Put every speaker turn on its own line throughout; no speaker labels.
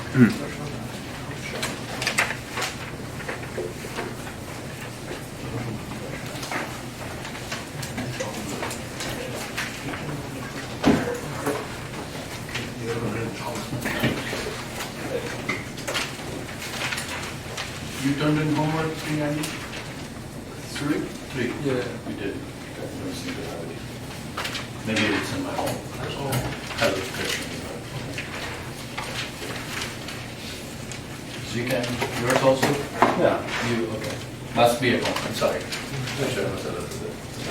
You turned in homework 3 and 3? 3.
Yeah.
You did. Okay. Don't seem to have it. Maybe it's in my home. Have it correction. So you can, yours also?
Yeah.
You, okay. Must be a home, I'm sorry. Sure, I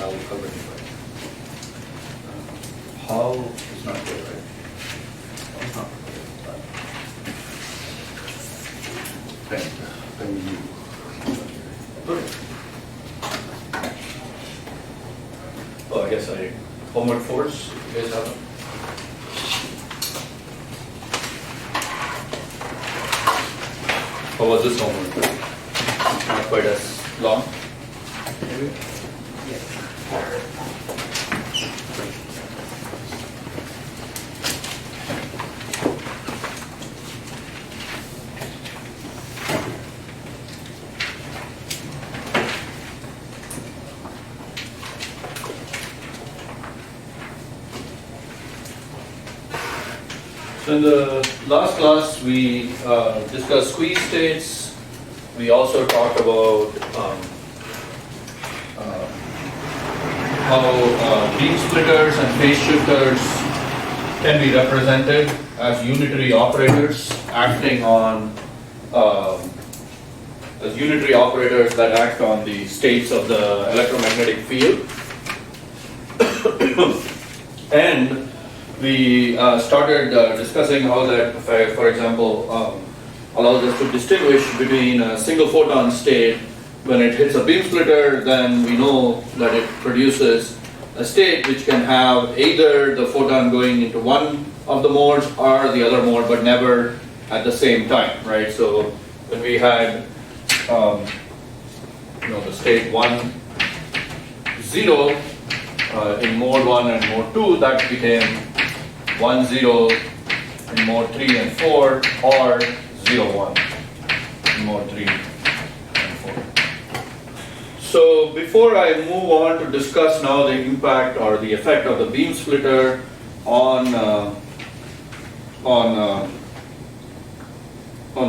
will cover it. How is not there, right? Pen you. Oh, I guess homework 4s, you guys have them? How was this homework? Not quite as long? Maybe? So in the last class, we discussed squeeze states. We also talked about how beam splitters and phase shifters can be represented as unitary operators acting on that act on the states of the electromagnetic field. And we started discussing how that, for example, allows us to distinguish between a single photon state. When it hits a beam splitter, then we know that it produces a state which can have either the photon going into one of the modes or the other mode, but never at the same time, right? So when we had, the state 1, 0 in mode 1 and mode 2, that became 1, 0 in mode 3 and 4, or 0, 1 in mode 3 and 4. So before I move on to discuss now the impact or the effect of the beam splitter on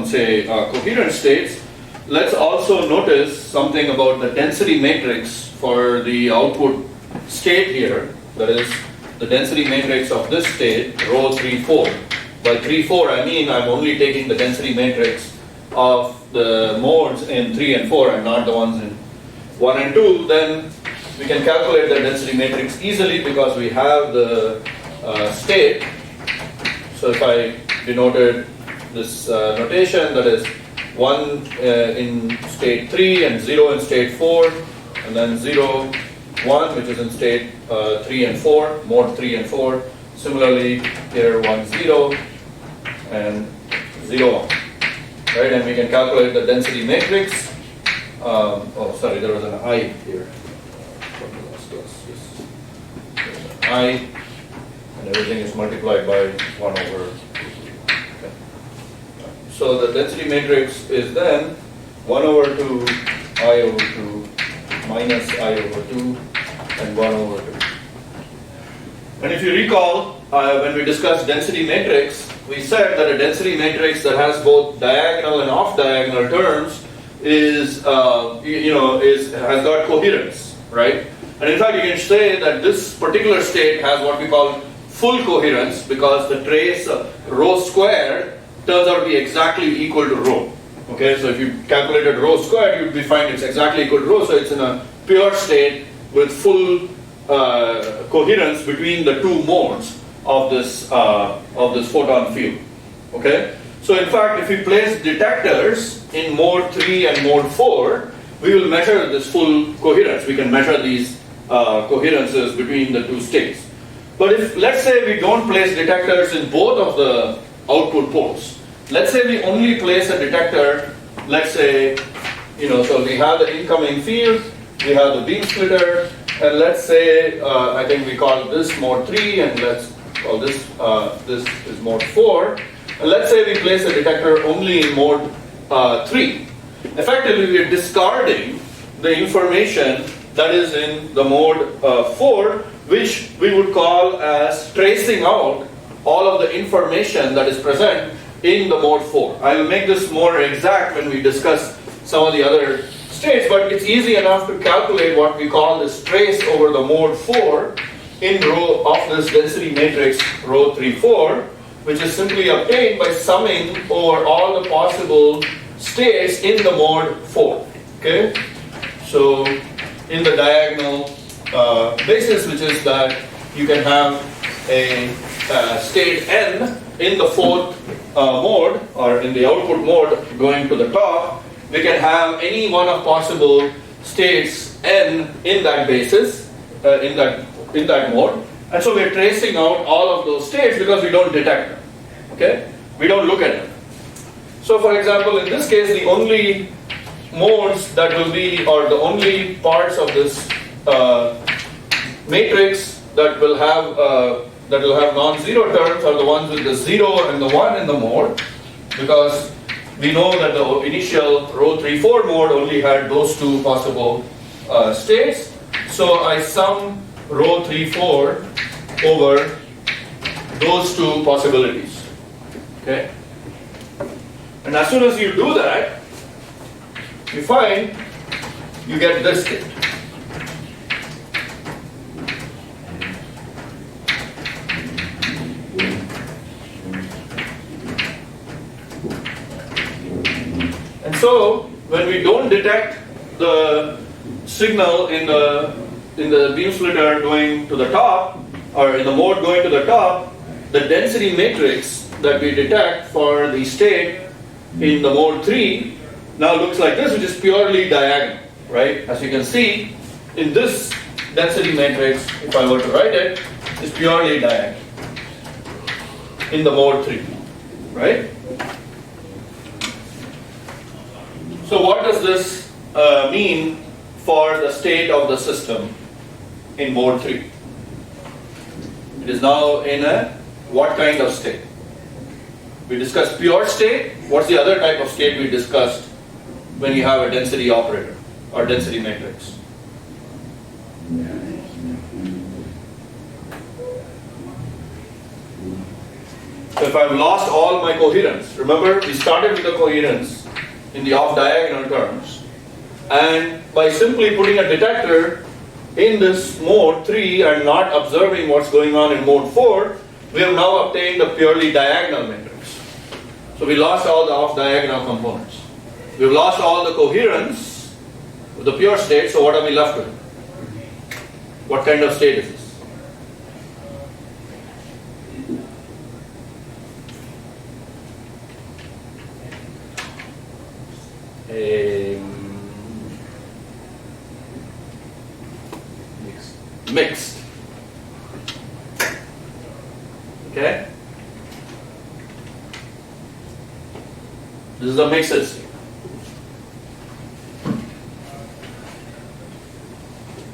say coherent states, let's also notice something about the density matrix for the output state here. That is the density matrix of this state, rho 3, 4. By 3, 4, I mean I'm only taking the density matrix of the modes in 3 and 4 and not the ones in 1 and 2. Then we can calculate the density matrix easily because we have the state. So if I denoted this notation, that is 1 in state 3 and 0 in state 4, and then 0, 1, which is in state 3 and 4, mode 3 and 4. Similarly, here 1, 0, and 0, 1. Right, and we can calculate the density matrix. There was an I here. From the last class. Yes. There's an I, and everything is multiplied by 1 over. Okay. So the density matrix is then 1 over 2, I over 2, minus I over 2, and 1 over 2. And if you recall, when we discussed density matrix, we said that a density matrix that has both diagonal and off-diagonal terms has got coherence, right? And in fact, you can say that this particular state has what we call full coherence because the trace rho squared turns out to be exactly equal to rho. Okay, so if you calculated rho squared, you'd find it's exactly equal to rho, so it's in a pure state with full coherence between the two modes of this photon field. Okay, so in fact, if we place detectors in mode 3 and mode 4, we will measure this full coherence. We can measure these coherences between the two states. But if, let's say, we don't place detectors in both of the output ports. Let's say we only place a detector, let's say, so we have the incoming field, we have the beam splitter, and let's say, I think we call this mode 3, and let's call this is mode 4. let's say we place a detector only in mode 3. Effectively, we are discarding the information that is in the mode 4, which we would call as tracing out all of the information that is present in the mode 4. I will make this more exact when we discuss some of the other states, but it's easy enough to calculate what we call this trace over the mode 4 in row of this density matrix row 3, 4, which is simply obtained by summing over all the possible states in the mode 4. Okay? So in the diagonal basis, which is that you can have a state n in the 4th mode, or in the output mode going to the top, we can have any one of possible states n in that basis, in that mode, and so we're tracing out all of those states because we don't detect them. Okay? We don't look at them. So for example, in this case, the only modes that will be, or the only parts of this matrix that will have non-zero terms are the ones with the 0 and the 1 in the mode, because we know that the initial row 3, 4 mode only had those two possible states. So I sum row 3, 4 over those two possibilities. Okay? And as soon as you do that, you find you get this state. And so, when we don't detect the signal in the beam splitter going to the top, or in the mode going to the top, the density matrix that we detect for the state in the mode 3 now looks like this, which is purely diagonal, right? As you can see, in this density matrix, if I were to write it, is purely diagonal in the mode 3, right? So what does this mean for the state of the system in mode 3? It is now in a what kind of state? We discussed pure state. What's the other type of state we discussed when you have a density operator or density matrix? So if I've lost all my coherence, remember we started with the coherence in the off-diagonal terms, and by simply putting a detector in this mode 3 and not observing what's going on in mode 4, we have now obtained a purely diagonal matrix. So we lost all the off-diagonal components. We've lost all the coherence of the pure state, so what are we left with? What kind of state is this? Mixed. Okay? This is a mixed state.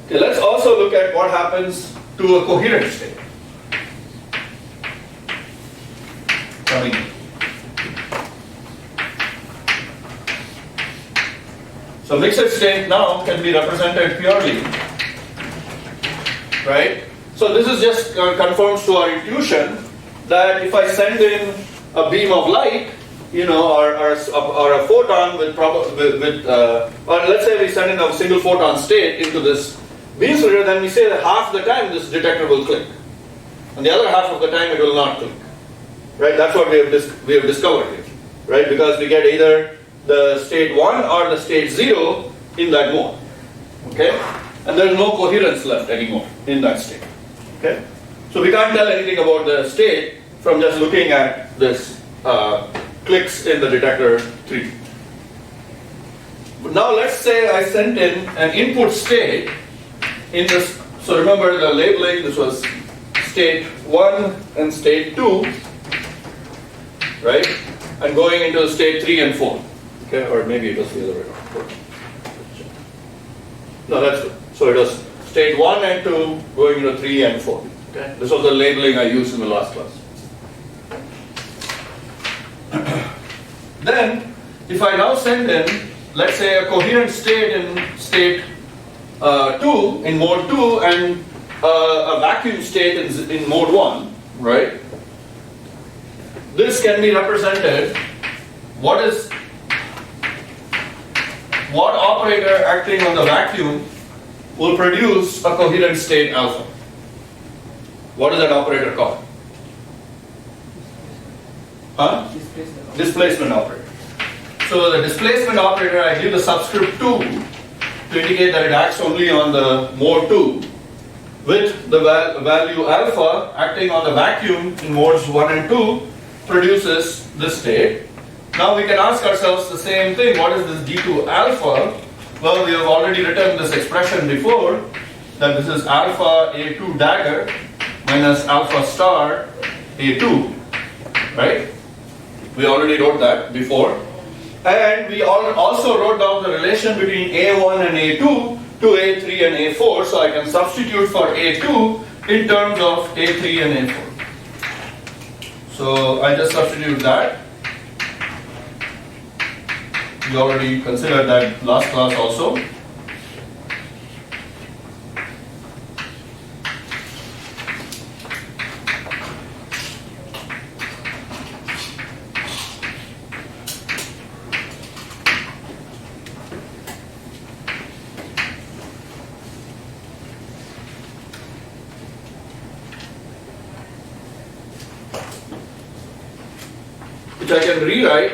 Okay, let's also look at what happens to a coherent state. Coming in. So mixed state now can be represented purely, right? So this is just conforms to our intuition that if I send in a beam of light, or a photon or let's say we send in a single photon state into this beam splitter, then we say that half the time this detector will click, and the other half of the time it will not click, right? That's what we have discovered here, right? Because we get either the state 1 or the state 0 in that mode, okay? And there is no coherence left anymore in that state, okay? So we can't tell anything about the state from just looking at this clicks in the detector 3. But now let's say I sent in an input state in this. So remember the labeling, this was state 1 and state 2, right? And going into state 3 and 4. Okay, or maybe it was the other way around. No, that's good. So it was state 1 and 2 going into 3 and 4. Okay? This was the labeling I used in the last class. Then, if I now send in, let's say, a coherent state in state 2, in mode 2, and a vacuum state in mode 1, right? This can be represented, what operator acting on the vacuum will produce a coherent state alpha. What is that operator called? Huh? Displacement operator. So the displacement operator, I give the subscript 2 to indicate that it acts only on the mode 2, with the value alpha acting on the vacuum in modes 1 and 2 produces this state. Now we can ask ourselves the same thing, what is this D2 alpha? Well, we have already written this expression before, that this is alpha A2 dagger minus alpha star A2, right? We already wrote that before. And we also wrote down the relation between A1 and A2 to A3 and A4, so I can substitute for A2 in terms of A3 and A4. So I just substitute that. We already considered that last class also. Which I can rewrite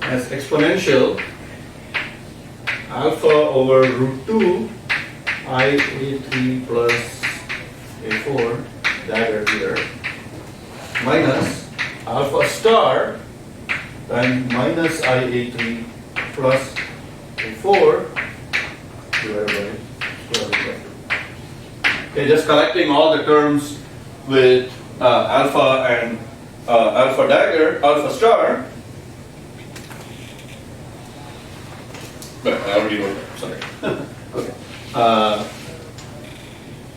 as exponential alpha over root 2 I A3 plus A4 dagger here minus alpha star times minus I A3 plus A4 divided by square root of 2. Okay, just collecting all the terms with alpha and alpha dagger, alpha star. But I already wrote that, sorry. Okay.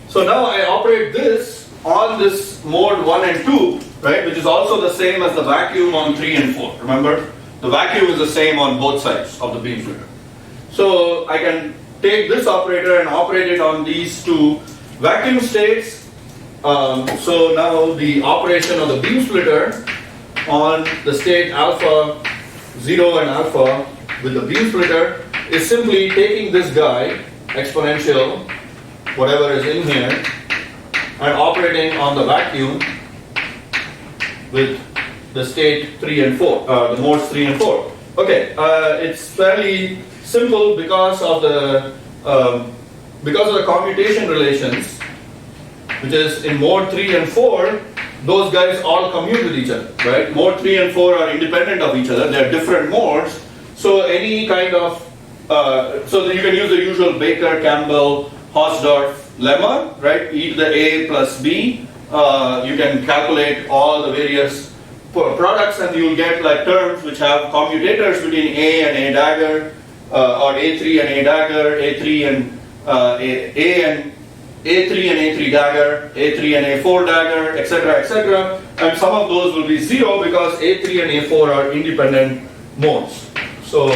So now I operate this on this mode 1 and 2, right, which is also the same as the vacuum on 3 and 4. Remember, the vacuum is the same on both sides of the beam splitter. So I can take this operator and operate it on these two vacuum states. So now the operation of the beam splitter on the state alpha 0 and alpha with the beam splitter is simply taking this guy, exponential, whatever is in here, and operating on the vacuum with the state 3 and 4, the modes 3 and 4. Okay, it's fairly simple because of the commutation relations, which is in mode 3 and 4, those guys all commute with each other, right? Mode 3 and 4 are independent of each other, they're different modes, so any kind of, so you can use the usual Baker, Campbell, Hausdorff lemma, right? E to the A plus B, you can calculate all the various products and you'll get like terms which have commutators between A and A dagger, or A3 and A dagger, A3 and A3 and A3 dagger, A3 and A4 dagger, etc., etc. And some of those will be 0 because A3 and A4 are independent modes. So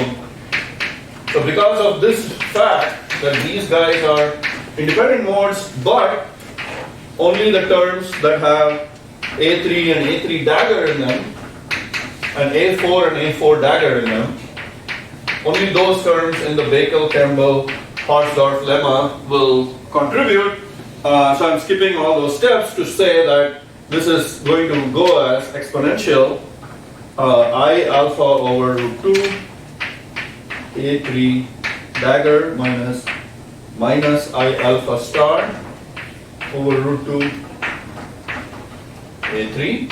because of this fact that these guys are independent modes, but only the terms that have A3 and A3 dagger in them, and A4 and A4 dagger in them, only those terms in the Beckel, Campbell, Hausdorff lemma will contribute. So I'm skipping all those steps to say that this is going to go as exponential I alpha over root 2 A3 dagger minus I alpha star over root 2 A3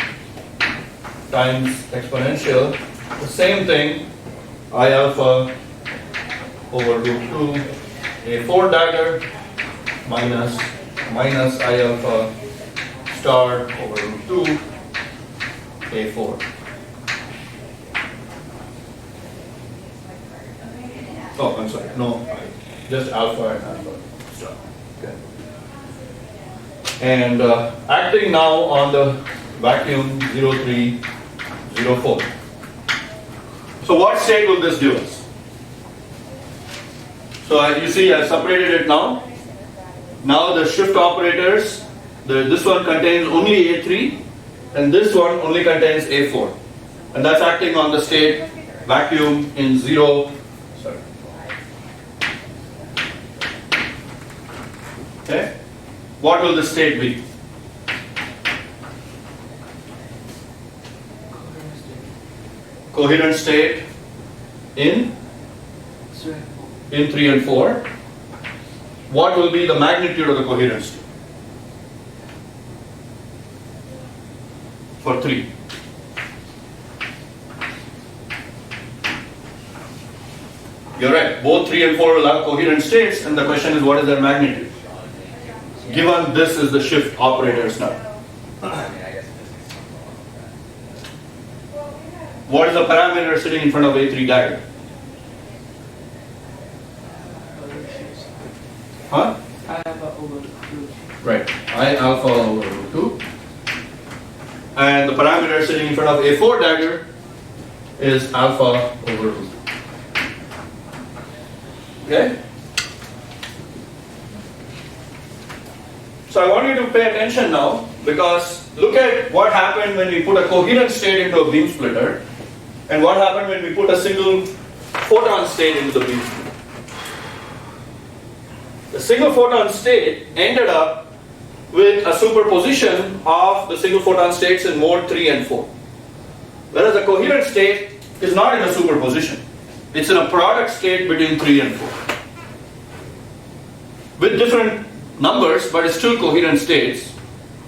times exponential, the same thing, I alpha over root 2 A4 dagger minus I alpha star over root 2 A4. Oh, I'm sorry, no, just alpha and alpha star. Okay. And acting now on the vacuum 0304. So what state will this give us? So as you see, I've separated it now. Now the shift operators, this one contains only A3 and this one only contains A4. And that's acting on the state vacuum in 0. Sorry. Okay. What will the state be? Coherent state in 3 and 4. What will be the magnitude of the coherent state? For 3. You're right, both 3 and 4 will have coherent states, and the question is what is their magnitude? Given this is the shift operators now. What is the parameter sitting in front of A3 diagram? Huh?
I alpha over 2.
Right, I alpha over root 2. And the parameter sitting in front of A4 dagger is alpha over root 2. Okay? So I want you to pay attention now, because look at what happened when we put a coherent state into a beam splitter and what happened when we put a single photon state into the beam splitter. The single photon state ended up with a superposition of the single photon states in mode 3 and 4. Whereas the coherent state is not in a superposition. It's in a product state between 3 and 4. With different numbers, but it's still coherent states,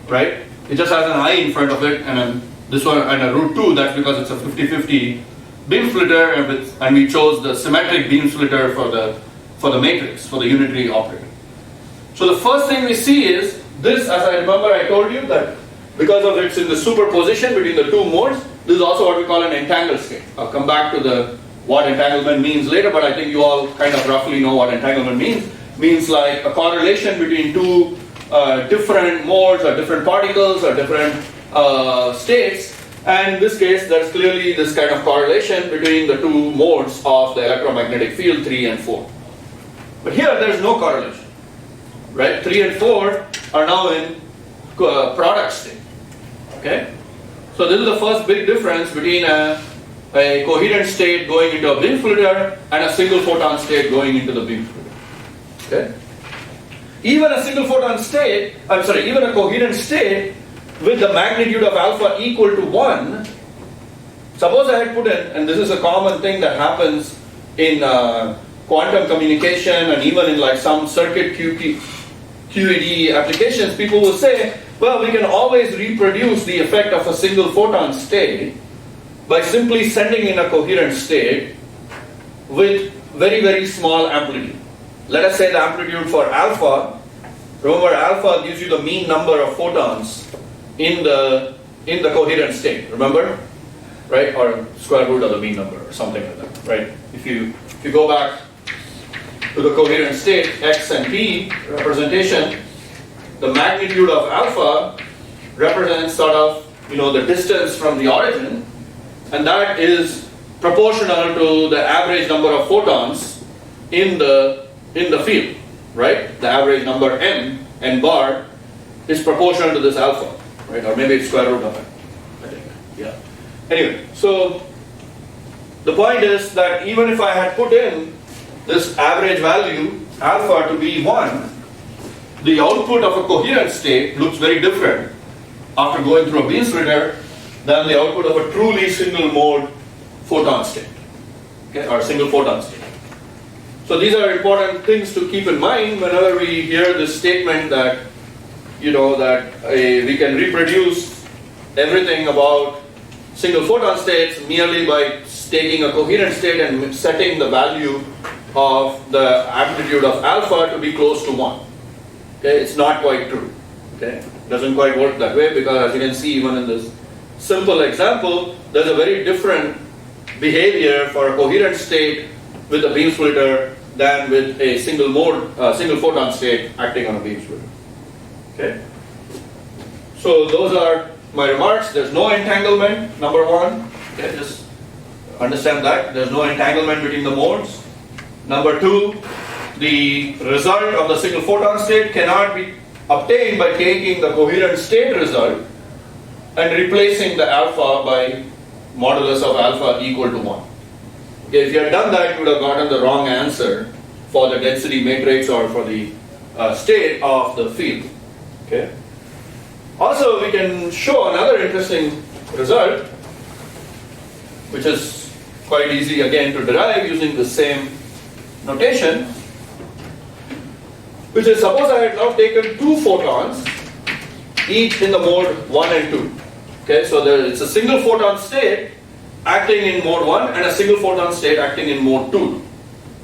right? It just has an I in front of it, and then this one and a root 2, that's because it's a 50-50 beam splitter, and we chose the symmetric beam splitter for the matrix, for the unitary operator. So the first thing we see is this, as I remember I told you that because of it's in the superposition between the two modes, this is also what we call an entangled state. I'll come back to what entanglement means later, but I think you all kind of roughly know what entanglement means. Means like a correlation between two different modes or different particles or different states, and in this case there's clearly this kind of correlation between the two modes of the electromagnetic field 3 and 4. But here there's no correlation, right? 3 and 4 are now in product state. Okay, so this is the first big difference between a coherent state going into a beam splitter and a single photon state going into the beam splitter. Okay. Even a single photon state, even a coherent state with the magnitude of alpha equal to 1, suppose I had put in, and this is a common thing that happens in quantum communication and even in like some circuit QED applications, people will say, well, we can always reproduce the effect of a single photon state by simply sending in a coherent state with very, very small amplitude. Let us say the amplitude for alpha. Remember, alpha gives you the mean number of photons in the coherent state. Remember, right? Or square root of the mean number, or something like that, right? If you go back to the coherent state, x and p representation, the magnitude of alpha represents sort of the distance from the origin, and that is proportional to the average number of photons in the field, right? The average number n bar is proportional to this alpha, right? Or maybe it's square root of it, I think. Yeah. Anyway, so the point is that even if I had put in this average value alpha to be 1, the output of a coherent state looks very different after going through a beam splitter than the output of a truly single mode photon state, okay, or single photon state. So these are important things to keep in mind whenever we hear this statement that we can reproduce everything about single photon states merely by taking a coherent state and setting the value of the amplitude of alpha to be close to 1. Okay, it's not quite true. Okay, it doesn't quite work that way, because as you can see even in this simple example, there's a very different behavior for a coherent state with a beam splitter than with a single photon state acting on a beam splitter. Okay? So those are my remarks. There's no entanglement, number one. Okay, just Understand that? There's no entanglement between the modes. Number two, the result of the single photon state cannot be obtained by taking the coherent state result and replacing the alpha by modulus of alpha equal to 1. Okay, if you had done that, you would have gotten the wrong answer for the density matrix or for the state of the field. Okay. Also, we can show another interesting result, which is quite easy again to derive using the same notation, which is, suppose I had now taken two photons, each in the mode 1 and 2. Okay, so it's a single photon state acting in mode 1 and a single photon state acting in mode 2.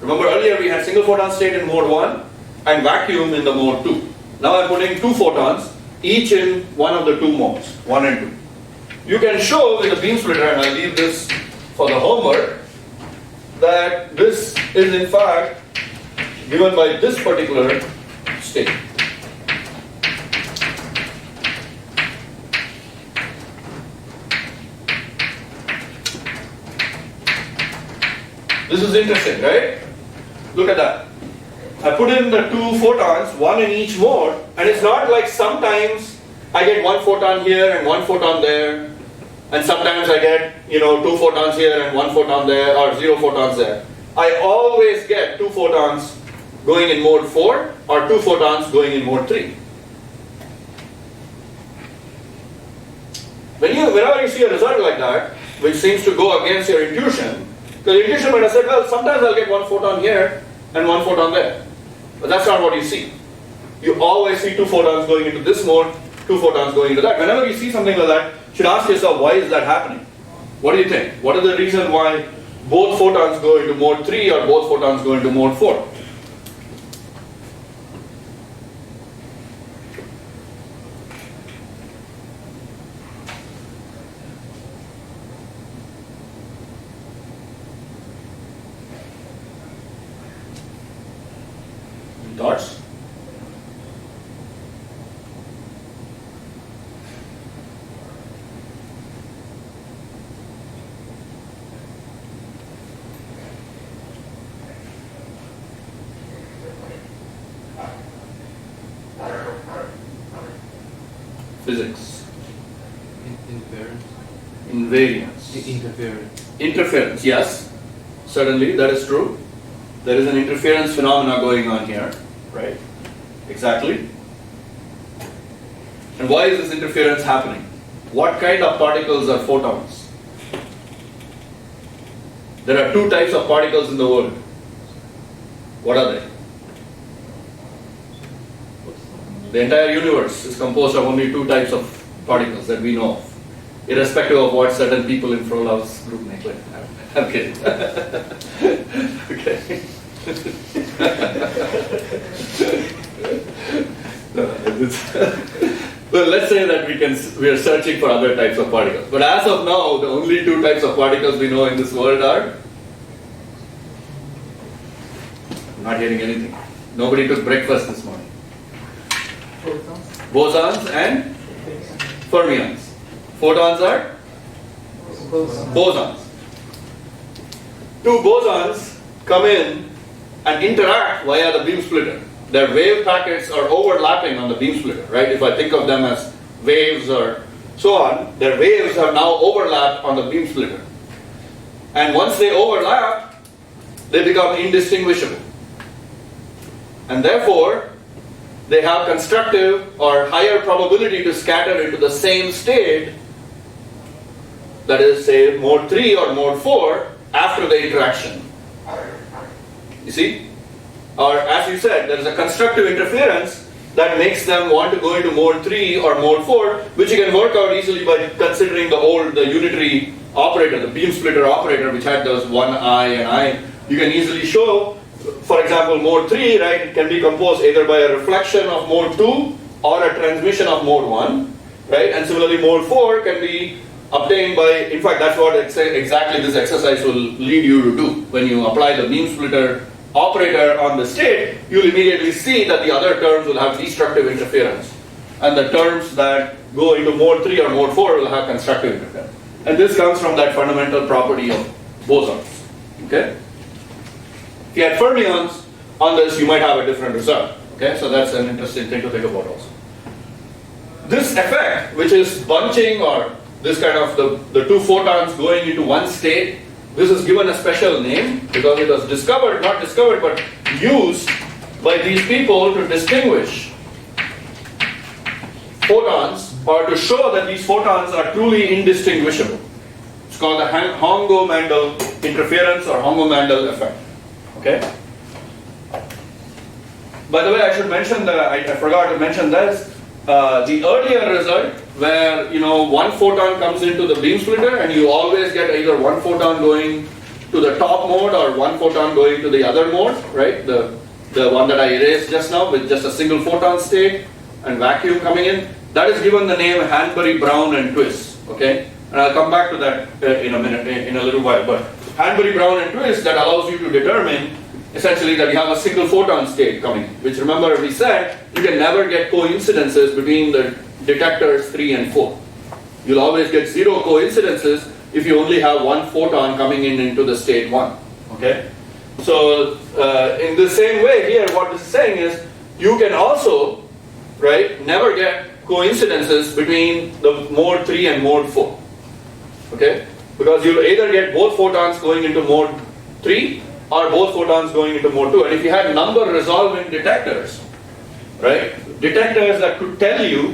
Remember earlier we had single photon state in mode 1 and vacuum in the mode 2. Now I'm putting two photons, each in one of the two modes, 1 and 2. You can show with the beam splitter, and I'll leave this for the homework, that this is in fact given by this particular state. This is interesting, right? Look at that. I put in the two photons, one in each mode, and it's not like sometimes I get one photon here and one photon there, and sometimes I get, two photons here and one photon there, or 0 photons there. I always get two photons going in mode 4 or two photons going in mode 3. Whenever you see a result like that, which seems to go against your intuition, because your intuition might have said, well, sometimes I'll get one photon here and one photon there. But that's not what you see. You always see two photons going into this mode, two photons going into that. Whenever you see something like that, you should ask yourself, why is that happening? What do you think? What is the reason why both photons go into mode 3 or both photons go into mode 4? Thoughts? Physics. Invariance. Interference, yes. Certainly, that is true. There is an interference phenomena going on here. Right? Exactly. And why is this interference happening? What kind of particles are photons? There are two types of particles in the world. What are they? The entire universe is composed of only two types of particles that we know of, irrespective of what certain people in Frohloff's group may claim. I'm kidding. Okay. Well, let's say that we are searching for other types of particles. But as of now, the only two types of particles we know in this world are... I'm not hearing anything. Nobody took breakfast this morning. Bosons and fermions. Photons are bosons. Two bosons come in and interact via the beam splitter. Their wave packets are overlapping on the beam splitter, right? If I think of them as waves or so on, their waves are now overlapped on the beam splitter. And once they overlap, they become indistinguishable. And therefore, they have constructive or higher probability to scatter into the same state, that is, say, mode 3 or mode 4, after the interaction. You see? Or as you said, there is a constructive interference that makes them want to go into mode 3 or mode 4, which you can work out easily by considering the unitary operator, the beam splitter operator, which had those one I and I. You can easily show, for example, mode 3, right, it can be composed either by a reflection of mode 2 or a transmission of mode 1, right? And similarly, mode 4 can be obtained by, in fact, that's what exactly this exercise will lead you to do. When you apply the beam splitter operator on the state, you'll immediately see that the other terms will have destructive interference. And the terms that go into mode 3 or mode 4 will have constructive interference. And this comes from that fundamental property of bosons. Okay? If you had fermions on this, you might have a different result. Okay? So that's an interesting thing to think about also. This effect, which is bunching or this kind of the two photons going into one state, this is given a special name because it was discovered, not discovered, but used by these people to distinguish photons or to show that these photons are truly indistinguishable. It's called the Hongo-Mandel interference or Hongo-Mandel effect. Okay? By the way, I should mention that I forgot to mention this. The earlier result, where one photon comes into the beam splitter, and you always get either one photon going to the top mode or one photon going to the other mode, right? The one that I erased just now with just a single photon state and vacuum coming in. That is given the name Hanbury, Brown, and Twiss. Okay, and I'll come back to that in a minute, in a little while. But Hanbury, Brown, and Twiss that allows you to determine essentially that you have a single photon state coming, which remember we said you can never get coincidences between the detectors 3 and 4. You'll always get zero coincidences if you only have one photon coming in into the state 1. Okay? So in the same way here, what this is saying is you can also, right, never get coincidences between the mode 3 and mode 4. Okay? Because you'll either get both photons going into mode 3 or both photons going into mode 2. And if you had number resolving detectors, right, detectors that could tell you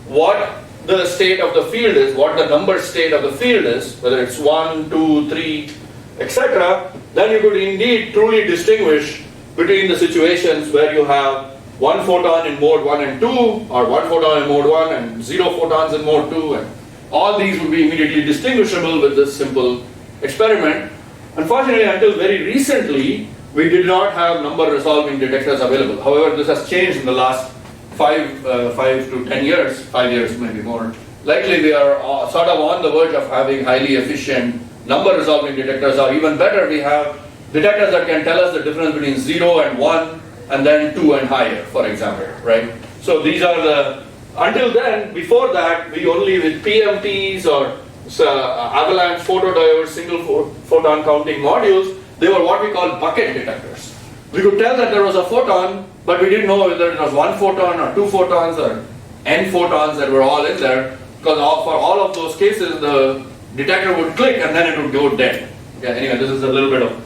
what the state of the field is, what the number state of the field is, whether it's 1, 2, 3, etc., then you could indeed truly distinguish between the situations where you have one photon in mode 1 and 2, or one photon in mode 1 and 0 photons in mode 2, and all these would be immediately distinguishable with this simple experiment. Unfortunately, until very recently, we did not have number resolving detectors available. However, this has changed in the last 5 to 10 years, 5 years maybe more. Likely we are sort of on the verge of having highly efficient number resolving detectors, or even better, we have detectors that can tell us the difference between 0 and 1 and then 2 and higher, for example, right? So these are the, until then, before that, we only with PMTs or avalanche photodiodes, single photon counting modules, they were what we call bucket detectors. We could tell that there was a photon, but we didn't know whether it was one photon or 2 photons or n photons that were all in there, because for all of those cases, the detector would click and then it would go dead. Okay, anyway, this is a little bit of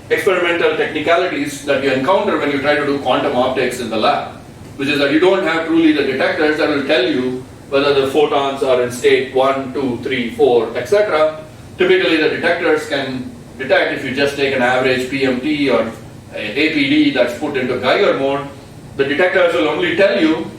experimental technicalities that you encounter when you try to do quantum optics in the lab, which is that you don't have truly the detectors that will tell you whether the photons are in state 1, 2, 3, 4, etc. Typically the detectors can detect if you just take an average PMT or APD that's put into Geiger mode, the detectors will only tell you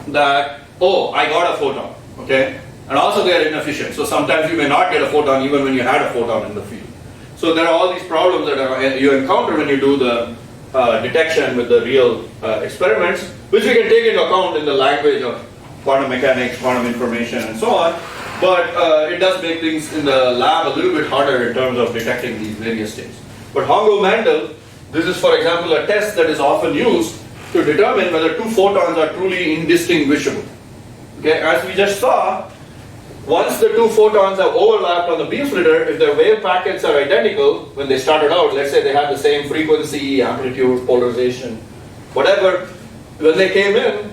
that, oh, I got a photon, okay? And also they are inefficient, so sometimes you may not get a photon even when you had a photon in the field. So there are all these problems that you encounter when you do the detection with the real experiments, which we can take into account in the language of quantum mechanics, quantum information, and so on. But it does make things in the lab a little bit harder in terms of detecting these various states. But Hongo-Mandel, this is, for example, a test that is often used to determine whether 2 photons are truly indistinguishable. Okay, as we just saw, once the 2 photons have overlapped on the beam splitter, if their wave packets are identical when they started out, let's say they had the same frequency, amplitude, polarization, whatever, when they came in,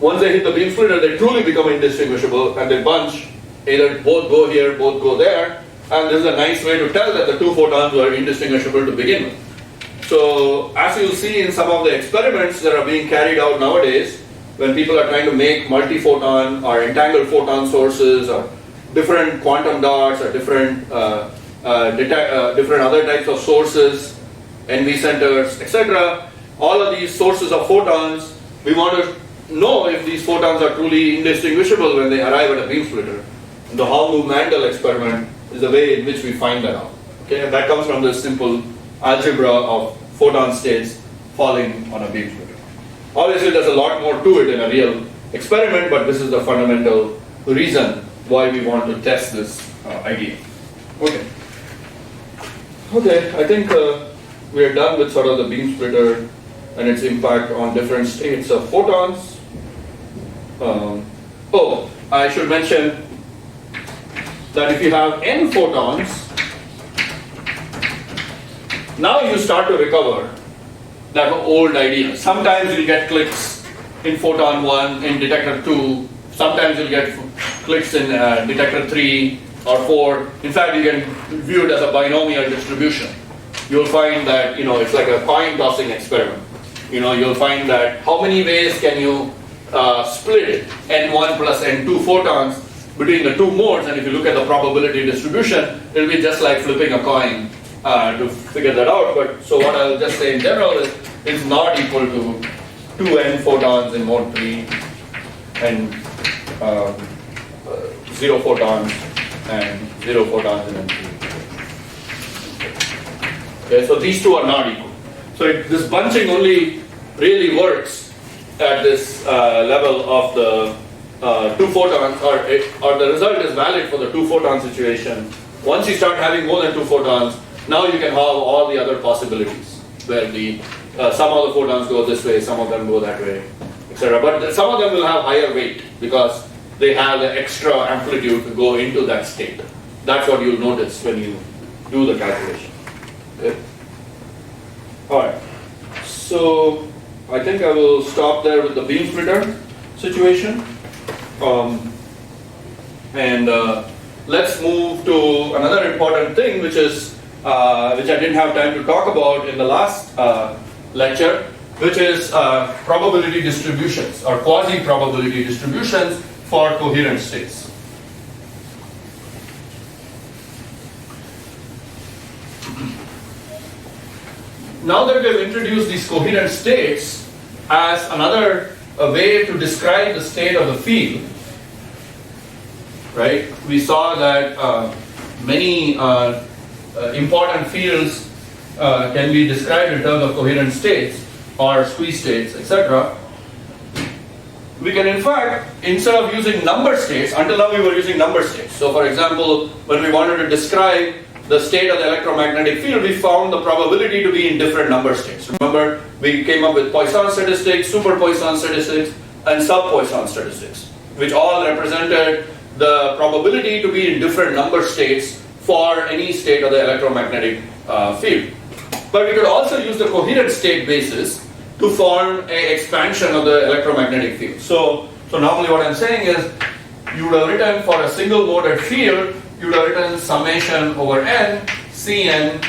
once they hit the beam splitter, they truly become indistinguishable and they bunch, either both go here, both go there, and this is a nice way to tell that the 2 photons were indistinguishable to begin with. So, as you'll see in some of the experiments that are being carried out nowadays, when people are trying to make multi-photon or entangled photon sources or different quantum dots or different different other types of sources, NV centers, etc., all of these sources of photons, we want to know if these photons are truly indistinguishable when they arrive at a beam splitter. And the Hongo-Mandel experiment is the way in which we find that out. Okay, and that comes from this simple algebra of photon states falling on a beam splitter. Obviously, there's a lot more to it in a real experiment, but this is the fundamental reason why we want to test this idea. Okay. Okay, I think we are done with sort of the beam splitter and its impact on different states of photons. Oh, I should mention that if you have n photons, Now you start to recover that old idea. Sometimes you'll get clicks in photon 1, in detector 2, sometimes you'll get clicks in detector 3 or 4. In fact, you can view it as a binomial distribution. You'll find that, it's like a coin tossing experiment. You'll find that how many ways can you split n1 plus n2 photons between the two modes, and if you look at the probability distribution, it'll be just like flipping a coin to figure that out. But so what I'll just say in general is it's not equal to 2n photons in mode 3 and 0 photons and 0 photons in n3. Okay, so these two are not equal. So this bunching only really works at this level of the 2 photons, or the result is valid for the 2 photon situation. Once you start having more than 2 photons, now you can have all the other possibilities, where some of the photons go this way, some of them go that way, etc. But some of them will have higher weight because they have the extra amplitude to go into that state. That's what you'll notice when you do the calculation. Okay. All right. So I think I will stop there with the beam splitter situation. Let's move to another important thing, which is which I didn't have time to talk about in the last lecture, which is probability distributions or quasi-probability distributions for coherent states. Now that we have introduced these coherent states as another way to describe the state of the field, right? We saw that many important fields can be described in terms of coherent states or squeeze states, etc. We can, in fact, instead of using number states, until now we were using number states. So, for example, when we wanted to describe the state of the electromagnetic field, we found the probability to be in different number states. Remember, we came up with Poisson statistics, super Poisson statistics, and sub Poisson statistics, which all represented the probability to be in different number states for any state of the electromagnetic field. But we could also use the coherent state basis to form an expansion of the electromagnetic field. So normally what I'm saying is, you would have written for a single moded field, you would have written summation over n, Cn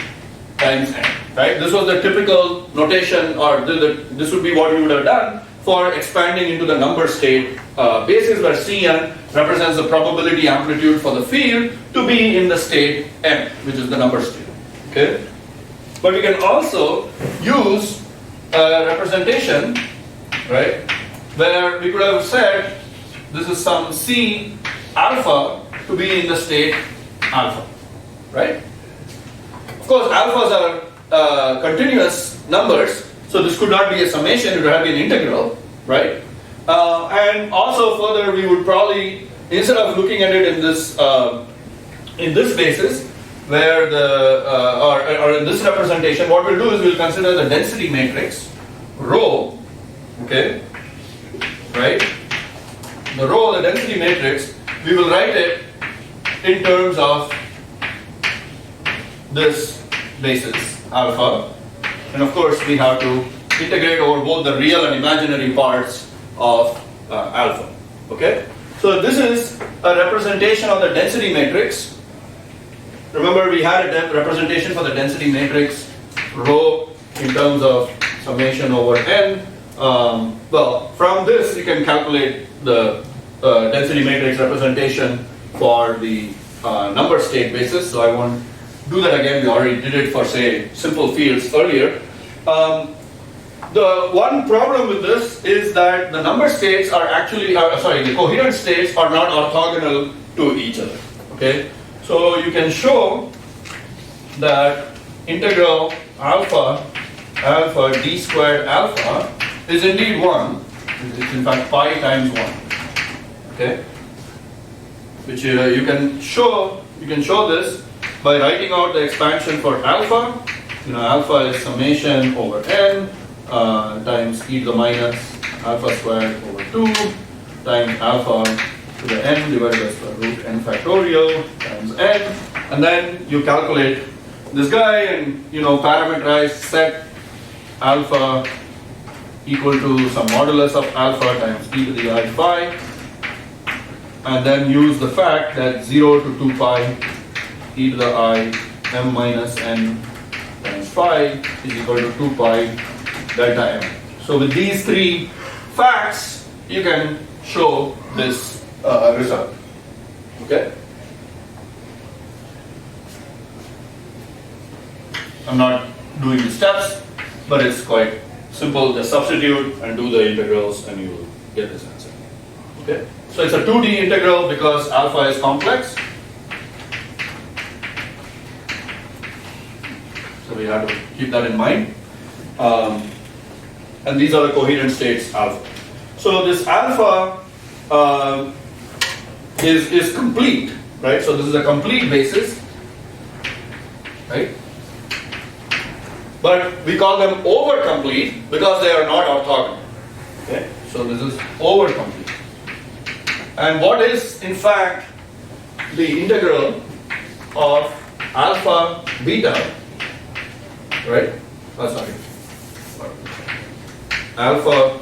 times n, right? This was the typical notation, or this would be what we would have done for expanding into the number state basis, where Cn represents the probability amplitude for the field to be in the state n, which is the number state, okay? But we can also use a representation, right, where we could have said this is some C alpha to be in the state alpha, right? Of course, alphas are continuous numbers, so this could not be a summation, it would have been an integral, right? And also further, we would probably, instead of looking at it in this basis, where or in this representation, what we'll do is we'll consider the density matrix, rho, okay, right? The rho, the density matrix, we will write it in terms of this basis, alpha. And of course, we have to integrate over both the real and imaginary parts of alpha, okay? So this is a representation of the density matrix. Remember, we had a representation for the density matrix, rho, in terms of summation over n. Well, from this, you can calculate the density matrix representation for the number state basis, so I won't do that again. We already did it for, say, simple fields earlier. The one problem with this is that the number states are actually, the coherent states are not orthogonal to each other, okay? So you can show that integral alpha d squared alpha is indeed 1. It's in fact pi times 1. Okay? Which you can show this by writing out the expansion for alpha. Alpha is summation over n times e to the minus alpha squared over 2 times alpha to the n divided by square root n factorial times n, and then you calculate this guy and parameterize set alpha equal to some modulus of alpha times e to the I phi, and then use the fact that 0 to 2 pi e to the I m minus n times phi is equal to 2 pi delta m. So with these three facts, you can show this result. Okay? I'm not doing the steps, but it's quite simple. Just substitute and do the integrals and you will get this answer. Okay? So it's a 2D integral because alpha is complex. So we have to keep that in mind. And these are the coherent states alpha. So this alpha is complete, right? So this is a complete basis, right? But we call them over complete because they are not orthogonal. Okay? So this is over complete. And what is in fact the integral of alpha beta, right? Sorry. Alpha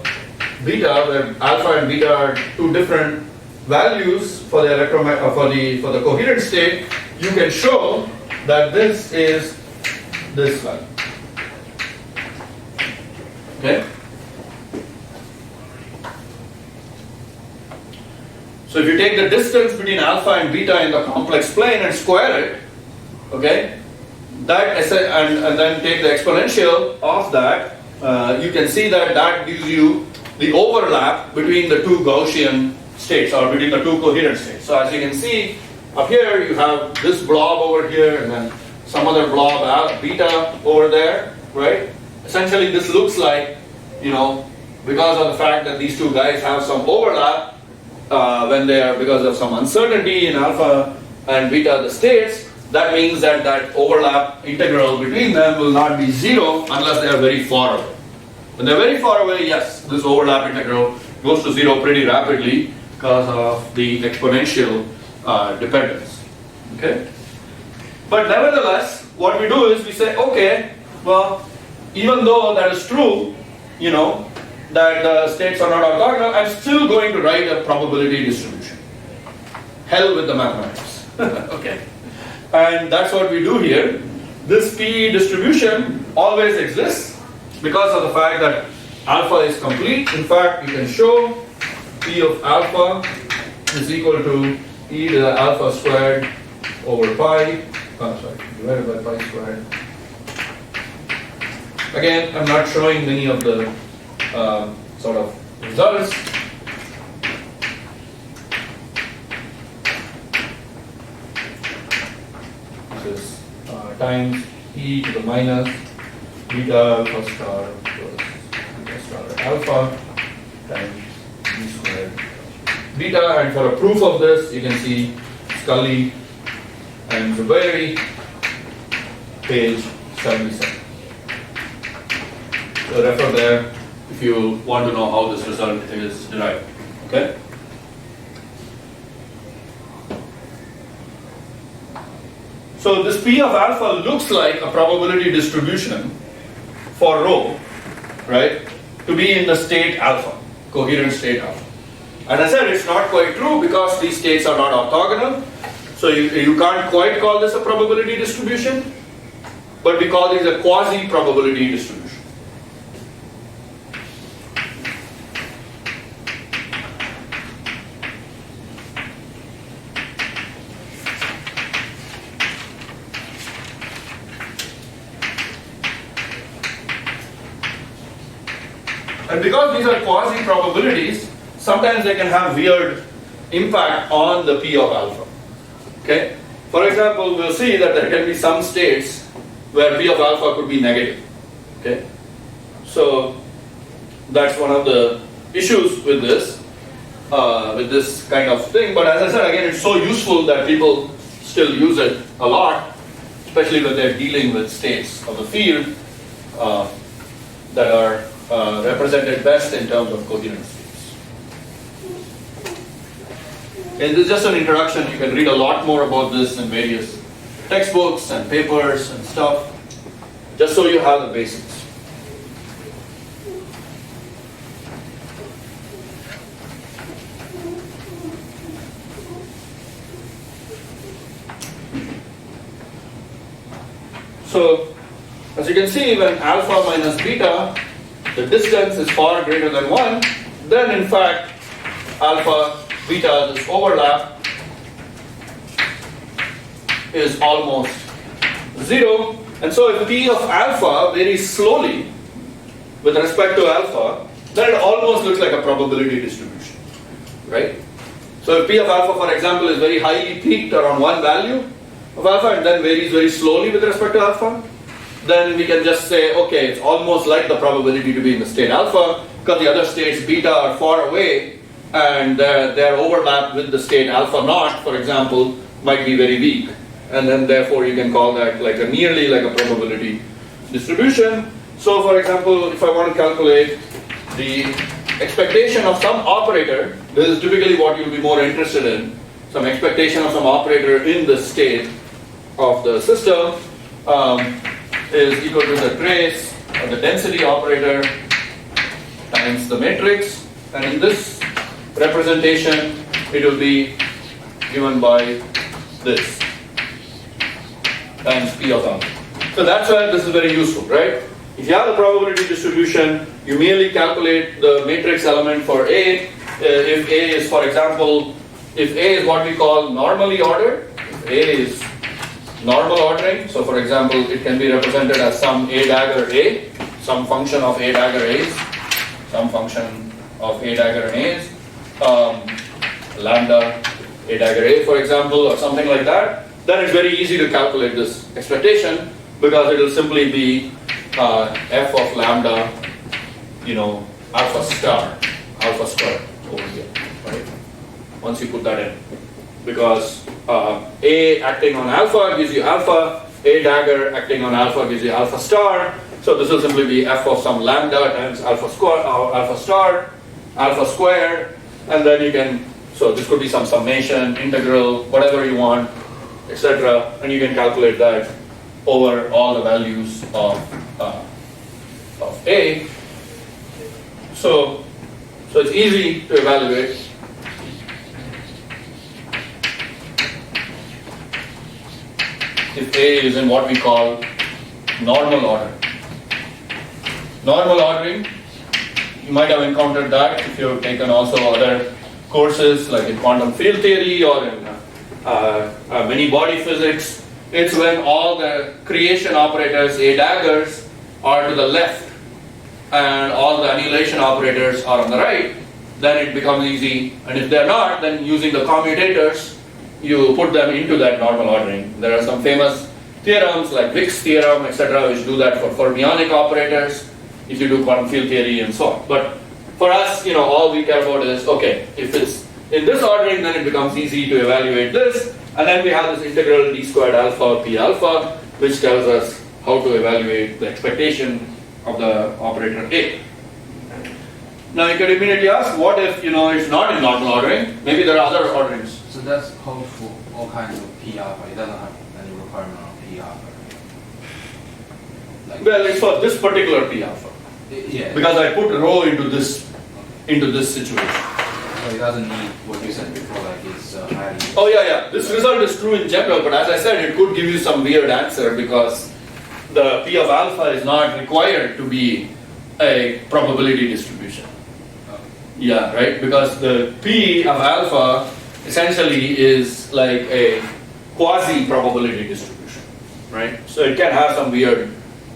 beta, where alpha and beta are two different values for the for the coherent state, you can show that this is this value. Okay? So if you take the distance between alpha and beta in the complex plane and square it, okay, that and then take the exponential of that, you can see that that gives you the overlap between the two Gaussian states or between the two coherent states. So as you can see up here, you have this blob over here and then some other blob beta over there, right? Essentially, this looks like, because of the fact that these two guys have some overlap, when they are, because of some uncertainty in alpha and beta the states, that means that that overlap integral between them will not be zero unless they are very far away. When they're very far away, yes, this overlap integral goes to zero pretty rapidly because of the exponential dependence. Okay? But nevertheless, what we do is we say, okay, well, even though that is true, that the states are not orthogonal, I'm still going to write a probability distribution. Hell with the mathematics. Okay. And that's what we do here. This P distribution always exists because of the fact that alpha is complete. In fact, you can show P of alpha is equal to e to the alpha squared over pi, divided by pi squared. Again, I'm not showing many of the sort of results. This is times e to the minus beta alpha star plus beta star alpha times b squared beta. And for a proof of this, you can see Scully and Zubairi, page 77. So refer there if you want to know how this result is derived. Okay? So this P of alpha looks like a probability distribution for rho, right? To be in the state alpha, coherent state alpha. And I said it's not quite true because these states are not orthogonal. So you can't quite call this a probability distribution, but we call this a quasi-probability distribution. And because these are quasi-probabilities, sometimes they can have weird impact on the P of alpha. Okay? For example, we'll see that there can be some states where P of alpha could be negative. Okay? So that's one of the issues with this kind of thing. But as I said, again, it's so useful that people still use it a lot, especially when they're dealing with states of the field that are represented best in terms of coherent states. And this is just an introduction. You can read a lot more about this in various textbooks and papers and stuff, just so you have the basics. So, as you can see, when alpha minus beta, the distance is far greater than 1, then in fact, alpha, beta, this overlap is almost 0. And so if P of alpha varies slowly with respect to alpha, then it almost looks like a probability distribution, right? So if P of alpha, for example, is very highly peaked around one value of alpha and then varies very slowly with respect to alpha, then we can just say, okay, it's almost like the probability to be in the state alpha, because the other states beta are far away and their overlap with the state alpha naught, for example, might be very weak. And then therefore you can call that like a nearly like a probability distribution. So for example, if I want to calculate the expectation of some operator, this is typically what you'll be more interested in, some expectation of some operator in the state of the system is equal to the trace or the density operator times the matrix, and in this representation it will be given by this times P of alpha. So that's why this is very useful, right? If you have a probability distribution, you merely calculate the matrix element for A. If A is, for example, if A is what we call normally ordered, if A is normal ordering, so for example, it can be represented as some A dagger A, some function of A dagger A's, some function of A dagger A's, lambda A dagger A, for example, or something like that, then it's very easy to calculate this expectation because it will simply be f of lambda, alpha square over here, right? Once you put that in, because A acting on alpha gives you alpha, A dagger acting on alpha gives you alpha star. So this will simply be f of some lambda times alpha square, alpha star, alpha squared, and then you can. So this could be some summation, integral, whatever you want, etc. And you can calculate that over all the values of A. So it's easy to evaluate. If A is in what we call normal order. Normal ordering, you might have encountered that if you've taken also other courses like in quantum field theory or in many body physics. It's when all the creation operators, A daggers, are to the left and all the annihilation operators are on the right, then it becomes easy. And if they're not, then using the commutators, you put them into that normal ordering. There are some famous theorems like Wick's theorem, etc., which do that for fermionic operators, if you do quantum field theory and so on. But for us, all we care about is, okay, if it's in this ordering, then it becomes easy to evaluate this. And then we have this integral d squared alpha p alpha, which tells us how to evaluate the expectation of the operator A. Now you can immediately ask, what if it's not in normal ordering? Maybe there are other orderings.
So that's holds for all kinds of P alpha. It doesn't have any requirement on P alpha.
Well, it's for this particular P alpha.
Yeah.
Because I put rho into this situation.
So it doesn't need what you said before, like it's highly.
Oh yeah. This result is true in general, but as I said, it could give you some weird answer because the P of alpha is not required to be a probability distribution. Yeah, right? Because the P of alpha essentially is like a quasi-probability distribution, right? So it can have some weird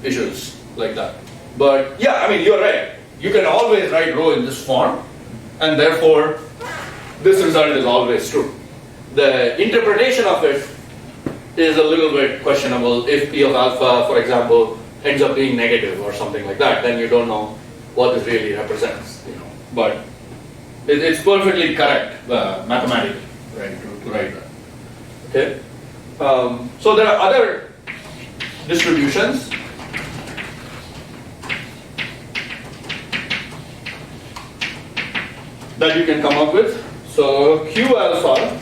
issues like that. But yeah, you're right. You can always write rho in this form, and therefore this result is always true. The interpretation of it is a little bit questionable. If P of alpha, for example, ends up being negative or something like that, then you don't know what this really represents. But it's perfectly correct mathematically, right, to write that. Okay. So there are other distributions. That you can come up with. So Q alpha,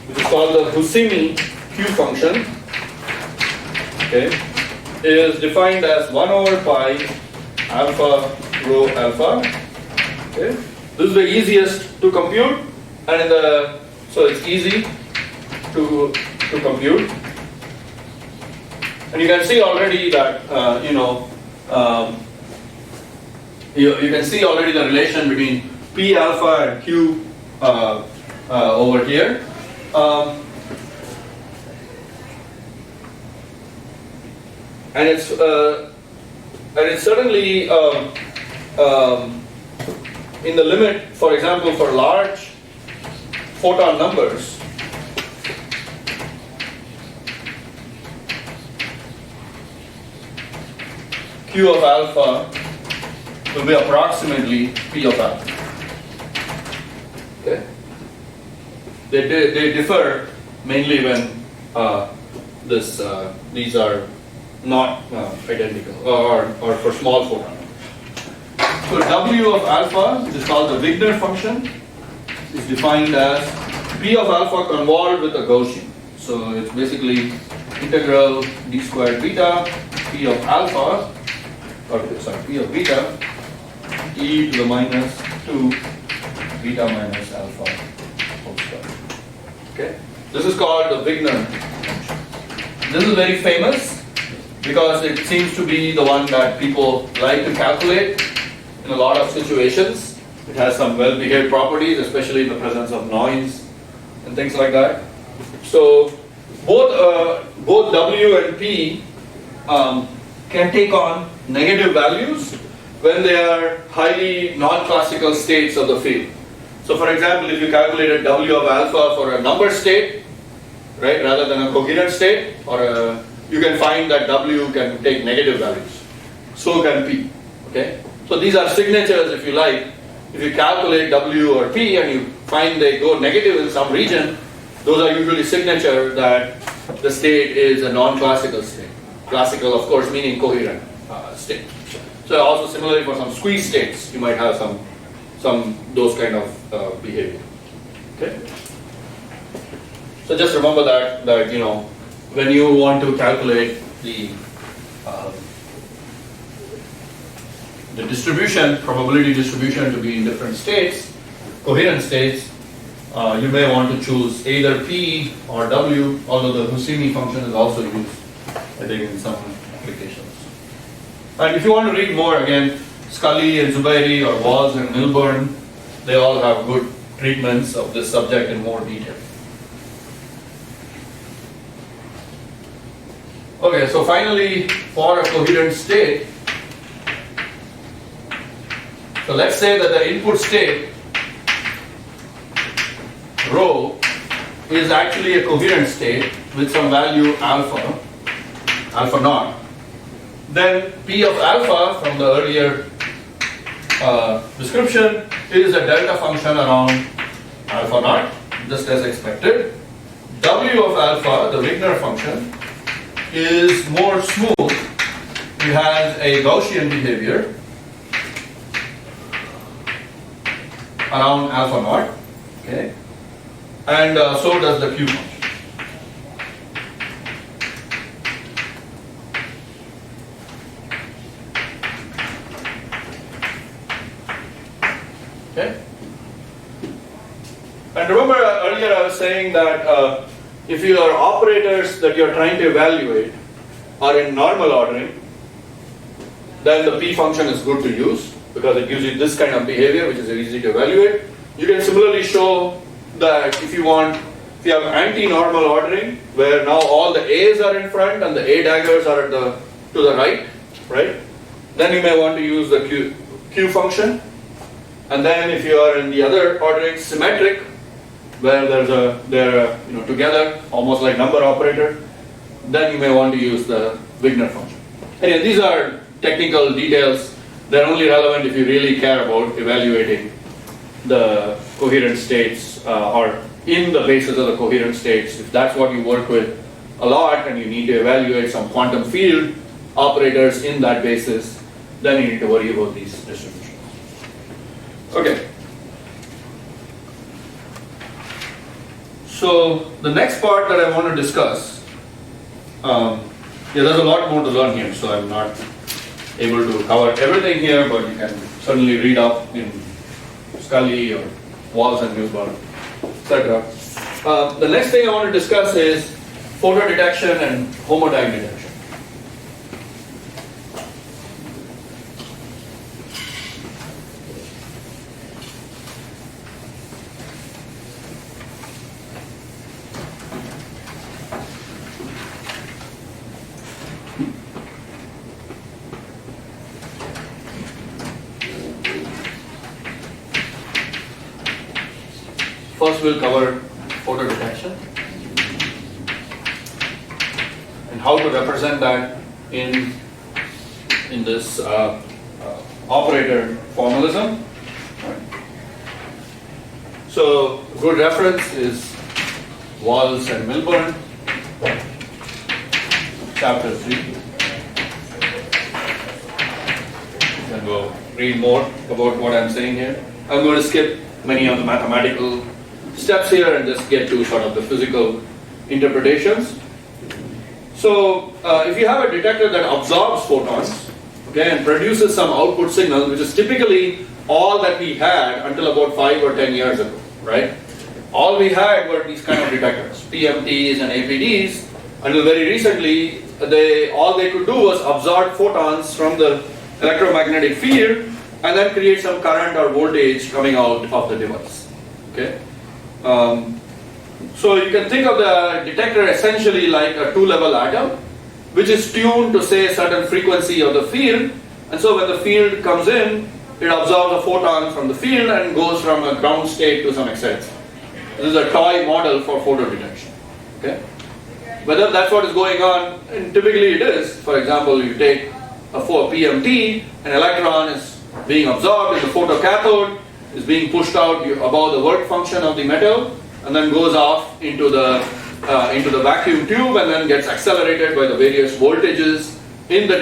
which is called the Husimi Q function, okay, is defined as 1 over pi alpha rho alpha. Okay, this is the easiest to compute, and so it's easy to compute, and you can see already that you can see already the relation between P alpha and Q over here. And it's certainly in the limit, for example, for large photon numbers, Q of alpha will be approximately P of alpha. Okay. They differ mainly when these are not identical or for small photon. So W of alpha, which is called the Wigner function, is defined as P of alpha convolved with a Gaussian. So it's basically integral d squared beta P of alpha, P of beta e to the minus 2 beta minus alpha whole square. Okay, this is called the Wigner function. This is very famous because it seems to be the one that people like to calculate in a lot of situations. It has some well-behaved properties, especially in the presence of noise and things like that. So both W and P can take on negative values when they are highly non-classical states of the field. So for example, if you calculated W of alpha for a number state, right, rather than a coherent state, you can find that W can take negative values. So can P. Okay. So these are signatures, if you like. If you calculate W or P and you find they go negative in some region, those are usually signatures that the state is a non-classical state. Classical, of course, meaning coherent state. So also similarly for some squeeze states, you might have some those kind of behavior. Okay. So just remember that when you want to calculate the distribution, probability distribution to be in different states, coherent states, you may want to choose either P or W, although the Husimi function is also used, I think, in some applications. And if you want to read more, again, Scully and Zubairi or Walls and Milburn, they all have good treatments of this subject in more detail. Okay, so finally, for a coherent state, so let's say that the input state, rho, is actually a coherent state with some value alpha naught. Then P of alpha from the earlier description is a delta function around alpha naught, just as expected. W of alpha, the Wigner function, is more smooth. It has a Gaussian behavior around alpha naught, okay, and so does the Q function. Okay. And remember earlier I was saying that if your operators that you're trying to evaluate are in normal ordering, then the P function is good to use because it gives you this kind of behavior which is easy to evaluate. You can similarly show that if you have anti-normal ordering where now all the A's are in front and the A daggers are to the right, then you may want to use the Q function. And then if you are in the other ordering symmetric, where they're together, almost like number operator, then you may want to use the Wigner function. Anyway, these are technical details. They're only relevant if you really care about evaluating the coherent states or in the basis of the coherent states. If that's what you work with a lot and you need to evaluate some quantum field operators in that basis, then you need to worry about these distributions. Okay. So the next part that I want to discuss Yeah, there's a lot more to learn here, so I'm not able to cover everything here, but you can certainly read up in Scully or Walls and Milburn, etc. The next thing I want to discuss is photo detection and homodyne detection. First we'll cover photo detection and how to represent that in this operator formalism. Right. So good reference is Walls and Milburn, chapter 3. You can go read more about what I'm saying here. I'm going to skip many of the mathematical steps here and just get to sort of the physical interpretations. So if you have a detector that absorbs photons, okay, and produces some output signal, which is typically all that we had until about 5 or 10 years ago, right? All we had were these kind of detectors, PMTs and APDs. Until very recently, all they could do was absorb photons from the electromagnetic field and then create some current or voltage coming out of the device, okay? So you can think of the detector essentially like a two-level atom, which is tuned to say a certain frequency of the field, and so when the field comes in, it absorbs a photon from the field and goes from a ground state to some excited state. This is a toy model for photo detection. Okay? Whether that's what is going on, and typically it is. For example, you take a PMT, an electron is being absorbed in the photocathode, is being pushed out above the work function of the metal, and then goes off into the vacuum tube, and then gets accelerated by the various voltages in the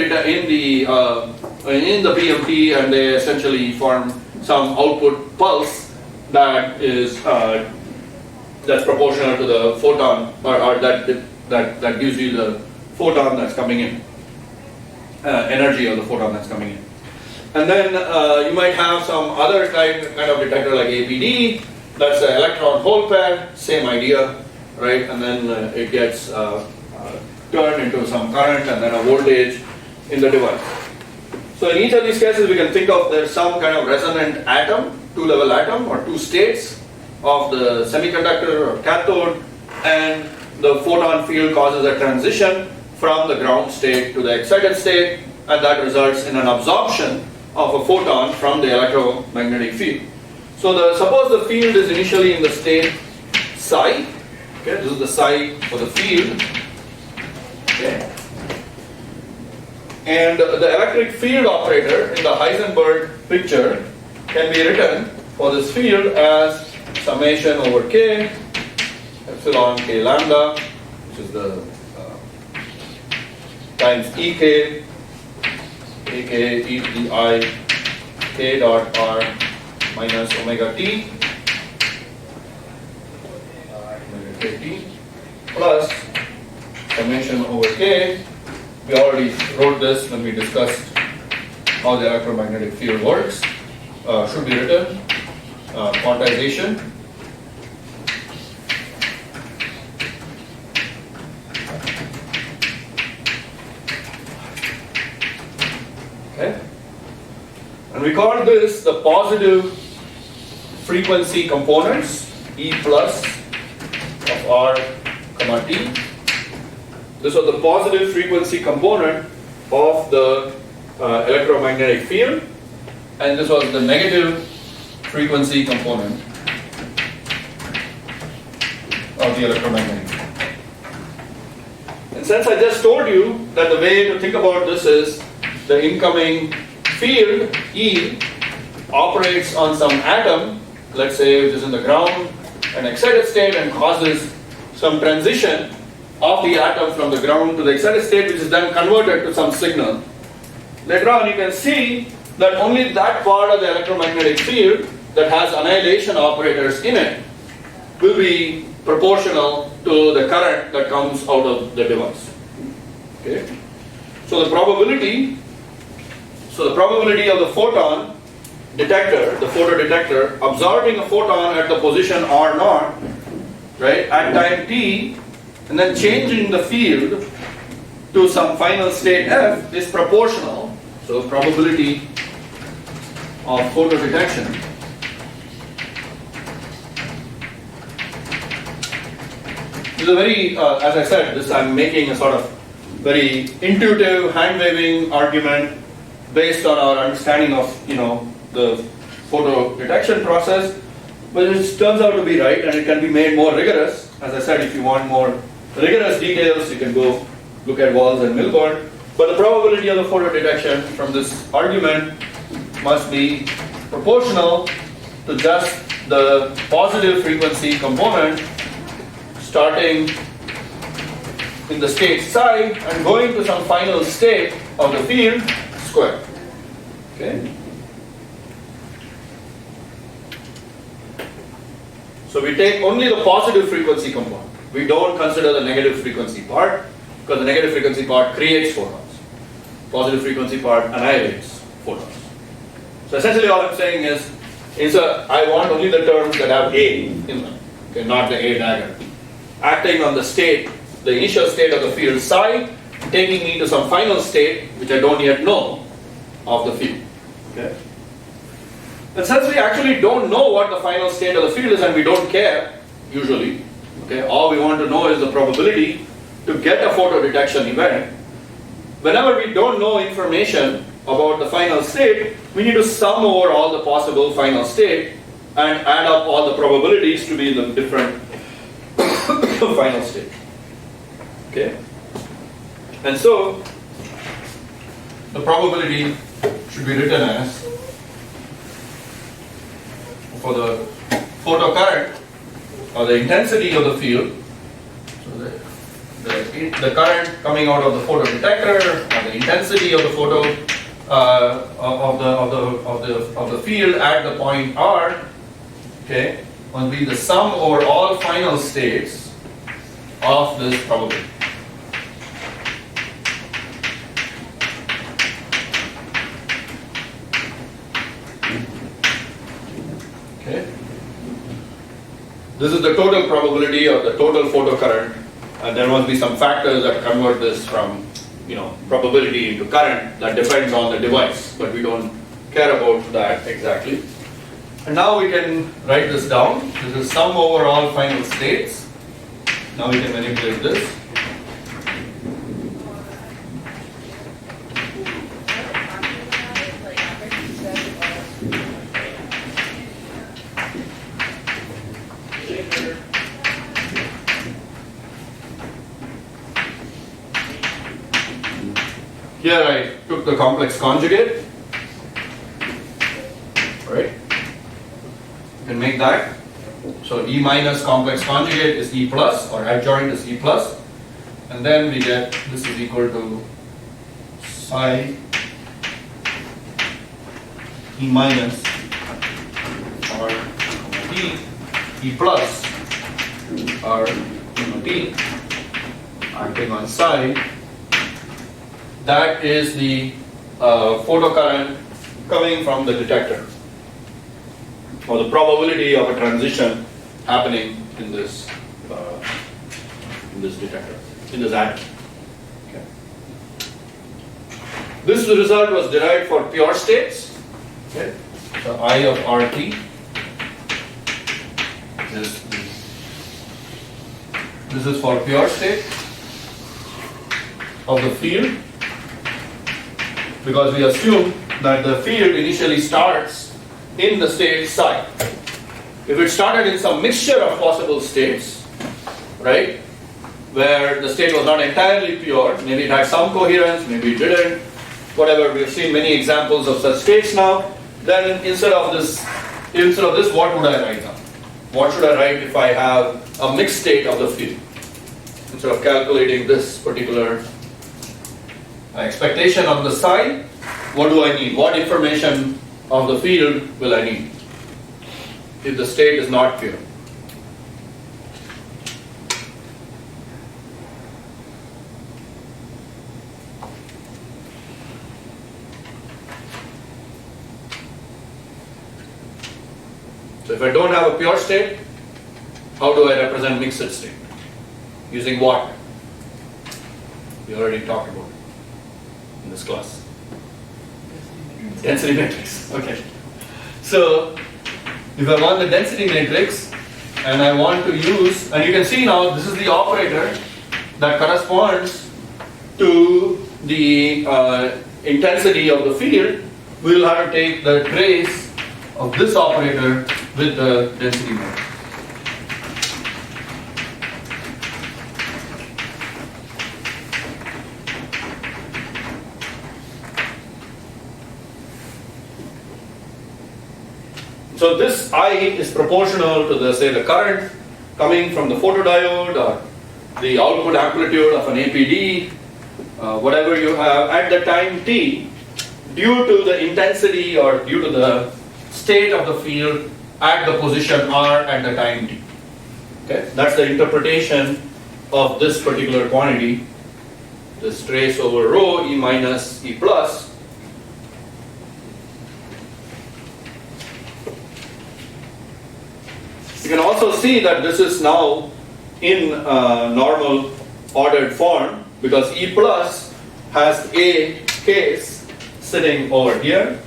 PMT, and they essentially form some output pulse that is that's proportional to the photon, or that gives you the photon that's coming in, energy of the photon that's coming in. And then you might have some other kind of detector like APD, that's an electron hole pair, same idea, right? And then it gets turned into some current and then a voltage in the device. So in each of these cases, we can think of there's some kind of resonant atom, two-level atom or two states of the semiconductor or cathode, and the photon field causes a transition from the ground state to the excited state, and that results in an absorption of a photon from the electromagnetic field. So suppose the field is initially in the state psi. Okay, this is the psi for the field. Okay. And the electric field operator in the Heisenberg picture can be written for this field as summation over k epsilon k lambda, which is the times ek ak e to the I k dot r minus omega t plus summation over k. We already wrote this when we discussed how the electromagnetic field works. Should be written quantization. Okay, and we call this the positive frequency components, E plus of R comma T. This was the positive frequency component of the electromagnetic field, and this was the negative frequency component of the electromagnetic field. And since I just told you that the way to think about this is the incoming field, E, operates on some atom, let's say which is in the ground, an excited state, and causes some transition of the atom from the ground to the excited state, which is then converted to some signal. Later on you can see that only that part of the electromagnetic field that has annihilation operators in it will be proportional to the current that comes out of the device. Okay. So the probability of the photon detector, the photodetector, absorbing a photon at the position R0, right, at time t, and then changing the field to some final state F is proportional. So probability of photodetection is a very, as I said, this I'm making a sort of very intuitive hand-waving argument based on our understanding of, the photo detection process, but it turns out to be right, and it can be made more rigorous. As I said, if you want more rigorous details, you can go look at Walls and Milburn. But the probability of the photo detection from this argument must be proportional to just the positive frequency component starting in the state psi and going to some final state of the field square. Okay? So we take only the positive frequency component. We don't consider the negative frequency part, because the negative frequency part creates photons. Positive frequency part annihilates photons. So essentially all I'm saying is I want only the terms that have A in them, okay, not the A dagger. Acting on the state, the initial state of the field psi, taking me to some final state, which I don't yet know, of the field. Okay? And since we actually don't know what the final state of the field is, and we don't care, usually, okay, all we want to know is the probability to get a photo detection event. Whenever we don't know information about the final state, we need to sum over all the possible final state and add up all the probabilities to be the different final state. Okay? And so, the probability should be written as, for the photocurrent, or the intensity of the field, so the current coming out of the photodetector, or the intensity of the photo of the field at the point R, okay, will be the sum over all final states of this probability. Okay. This is the total probability of the total photocurrent, and there must be some factors that convert this from, probability into current. That depends on the device, but we don't care about that exactly. And now we can write this down. This is sum over all final states. Now we can manipulate this. Here I took the complex conjugate, right? You can make that. So E minus complex conjugate is E plus, or adjoint is E plus, and then we get this is equal to psi E minus or E plus or T acting on psi. That is the photocurrent coming from the detector, or the probability of a transition happening in this detector, in this atom. Okay. This result was derived for pure states. Okay. So I of RT this is for pure state of the field, because we assume that the field initially starts in the state psi. If it started in some mixture of possible states, right, where the state was not entirely pure, maybe it had some coherence, maybe it didn't, whatever, we've seen many examples of such states now, then instead of this, what would I write now? What should I write if I have a mixed state of the field? Instead of calculating this particular expectation on the psi, what do I need? What information of the field will I need if the state is not pure? if I don't have a pure state, how do I represent mixed state? Using what? We already talked about it in this class. Density matrix. Okay. So if I want the density matrix and I want to use, and you can see now this is the operator that corresponds to the intensity of the field, we will have to take the trace of this operator with the density matrix. So this I is proportional to the, say, the current coming from the photodiode or the output amplitude of an APD, whatever you have at the time t, due to the intensity or due to the state of the field at the position r at the time t. Okay, that's the interpretation of this particular quantity, this trace over rho E minus E plus. You can also see that this is now in normal ordered form because E plus has a case sitting over here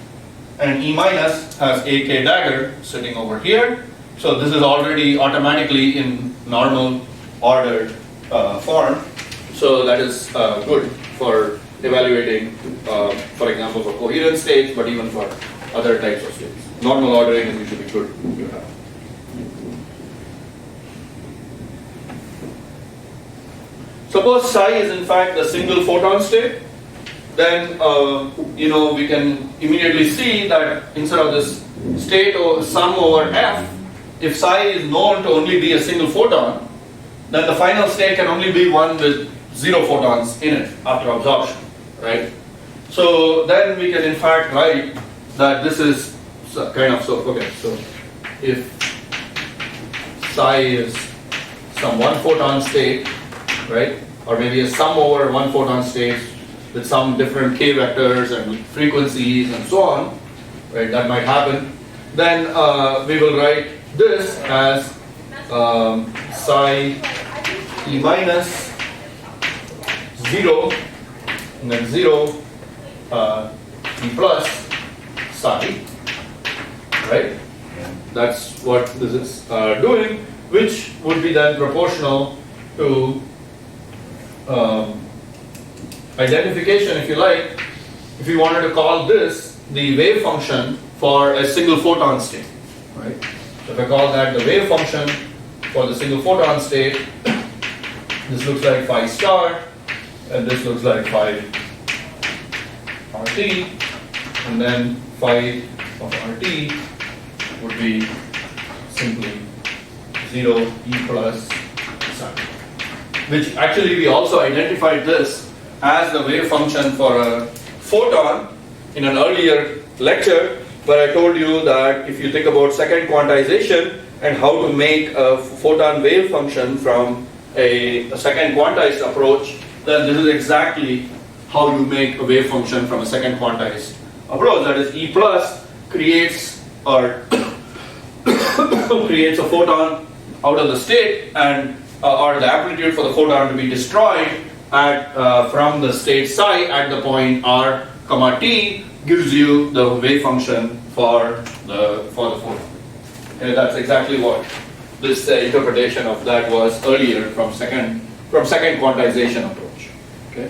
and E minus has a k dagger sitting over here. So this is already automatically in normal ordered form. So that is good for evaluating, for example, for coherent states, but even for other types of states. Normal ordering is usually good to have. Suppose psi is in fact a single photon state, then we can immediately see that instead of this state or sum over f, if psi is known to only be a single photon, then the final state can only be one with 0 photons in it after absorption, right? So then we can in fact write that this is kind of so. Okay, so if psi is some 1 photon state, right? Or maybe a sum over 1 photon state with some different k vectors and frequencies and so on, right? That might happen. Then we will write this as psi E minus 0 and then 0 E plus psi, right? That's what this is doing, which would be then proportional to identification, if you like, if you wanted to call this the wave function for a single photon state, right? So if I call that the wave function for the single photon state, this looks like phi star, and this looks like phi RT, and then phi of RT would be simply 0 E plus psi. Which actually we also identified this as the wave function for a photon in an earlier lecture, where I told you that if you think about second quantization and how to make a photon wave function from a second quantized approach, then this is exactly how you make a wave function from a second quantized approach. That is, E plus creates or creates a photon out of the state and or the amplitude for the photon to be destroyed at from the state psi at the point r comma t gives you the wave function for the photon. Okay, that's exactly what this interpretation of that was earlier from second quantization approach. Okay,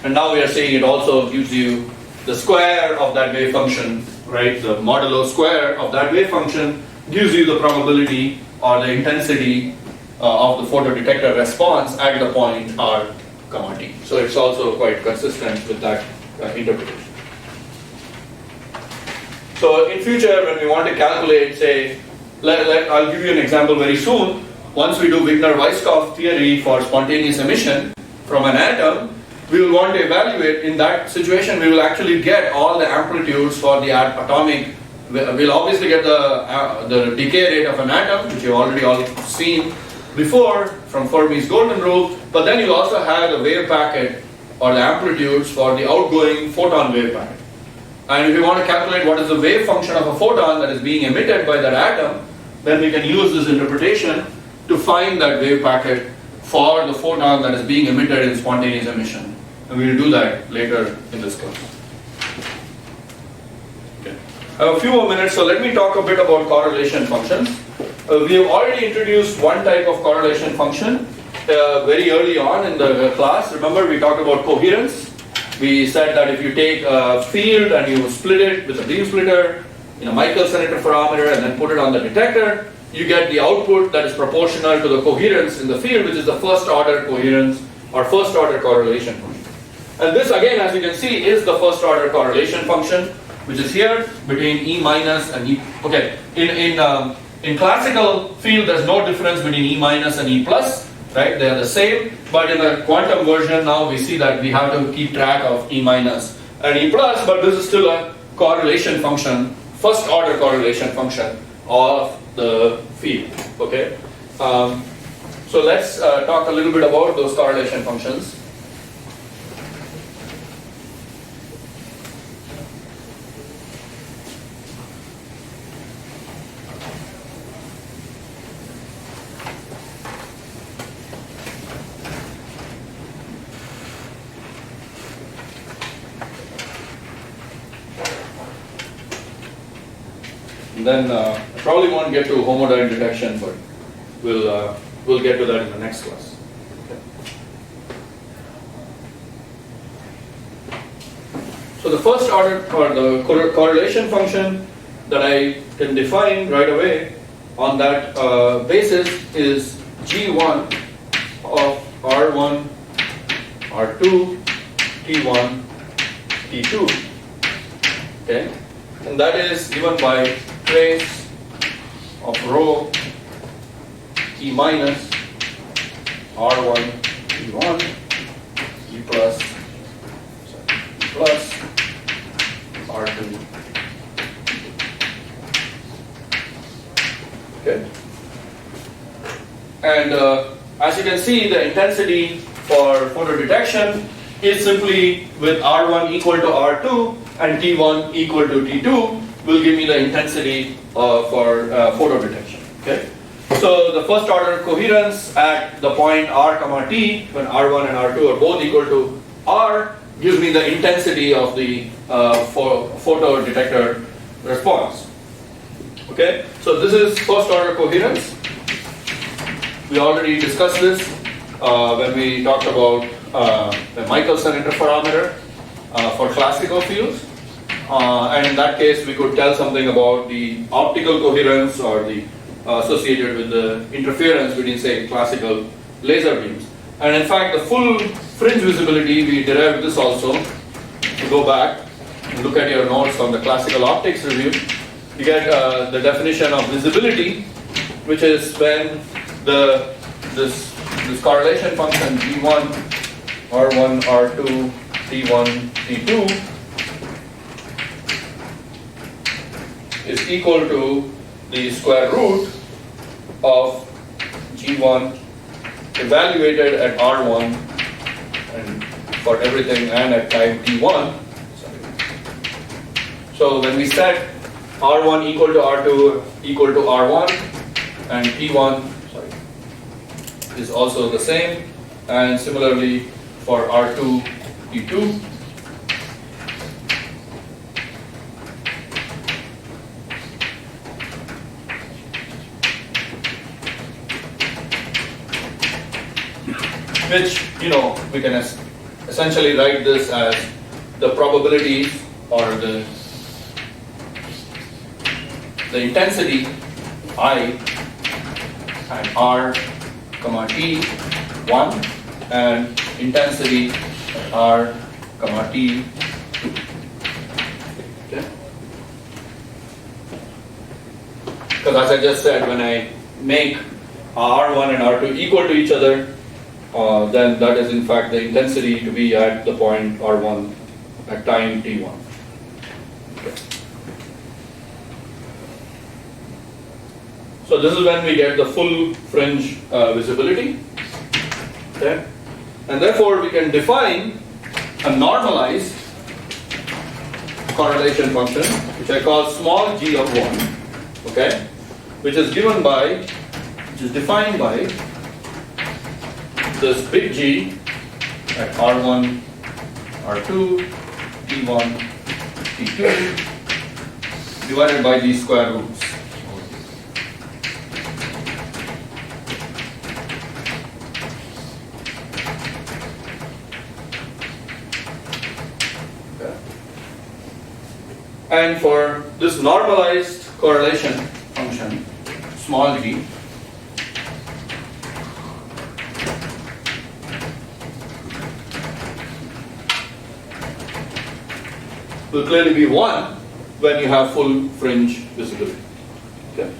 and now we are saying it also gives you the square of that wave function, right? The modulo square of that wave function gives you the probability or the intensity of the photodetector response at the point r comma t. So it's also quite consistent with that interpretation. So in future, when we want to calculate, say, I'll give you an example very soon. Once we do Wigner-Weisskopf theory for spontaneous emission from an atom, we will want to evaluate. In that situation, we will actually get all the amplitudes for the atomic. We'll obviously get the decay rate of an atom, which you've already all seen before from Fermi's golden rule, but then you also have the wave packet or the amplitudes for the outgoing photon wave packet. And if you want to calculate what is the wave function of a photon that is being emitted by that atom, then we can use this interpretation to find that wave packet for the photon that is being emitted in spontaneous emission. And we will do that later in this class. Okay. I have a few more minutes, so let me talk a bit about correlation functions. We have already introduced one type of correlation function very early on in the class. Remember, we talked about coherence. We said that if you take a field and you split it with a beam splitter in a Michelson interferometer and then put it on the detector, you get the output that is proportional to the coherence in the field, which is the first order coherence or first order correlation function. And this again, as you can see, is the first order correlation function, which is here between E minus and E. Okay, in classical field, there's no difference between E minus and E plus, right? They are the same, but in the quantum version now we see that we have to keep track of E minus and E plus, but this is still a correlation function, first order correlation function of the field, okay? So let's talk a little bit about those correlation functions. And then I probably won't get to homodynamic detection, but we'll get to that in the next class. Okay. So the first order or the correlation function that I can define right away on that basis is G1 of R1, R2, T1, T2. Okay, and that is given by trace of rho E minus R1 E1 E plus R2. Okay, and as you can see, the intensity for photodetection is simply with R1 equal to R2 and T1 equal to T2 will give me the intensity for photo detection. Okay, so the first order coherence at the point R comma T, when R1 and R2 are both equal to R, gives me the intensity of the photo detector response. Okay, so this is first order coherence. We already discussed this when we talked about the Michelson interferometer for classical fields. And in that case, we could tell something about the optical coherence or the associated with the interference between, say, classical laser beams. And in fact, the full fringe visibility, we derived this also. If you go back and look at your notes on the classical optics review, you get the definition of visibility, which is when this correlation function G1, R1, R2, T1, T2 is equal to the square root of G1 evaluated at R1 and for everything and at time T1. So when we set R1 equal to R2 equal to R1 and T1 is also the same, and similarly for R2, T2. Which, we can essentially write this as the probabilities or the intensity I at R comma T 1 and intensity at R comma T 2. Okay? Because as I just said, when I make R1 and R2 equal to each other, then that is in fact the intensity to be at the point R1 at time T1. Okay. So this is when we get the full fringe visibility. Okay. And therefore we can define a normalized correlation function, which I call small g of 1. Okay. which is given by, which is defined by this big G at R1, R2, T1, T2 divided by these square roots. Okay. And for this normalized correlation function, small g, will clearly be 1 when you have full fringe visibility. Okay.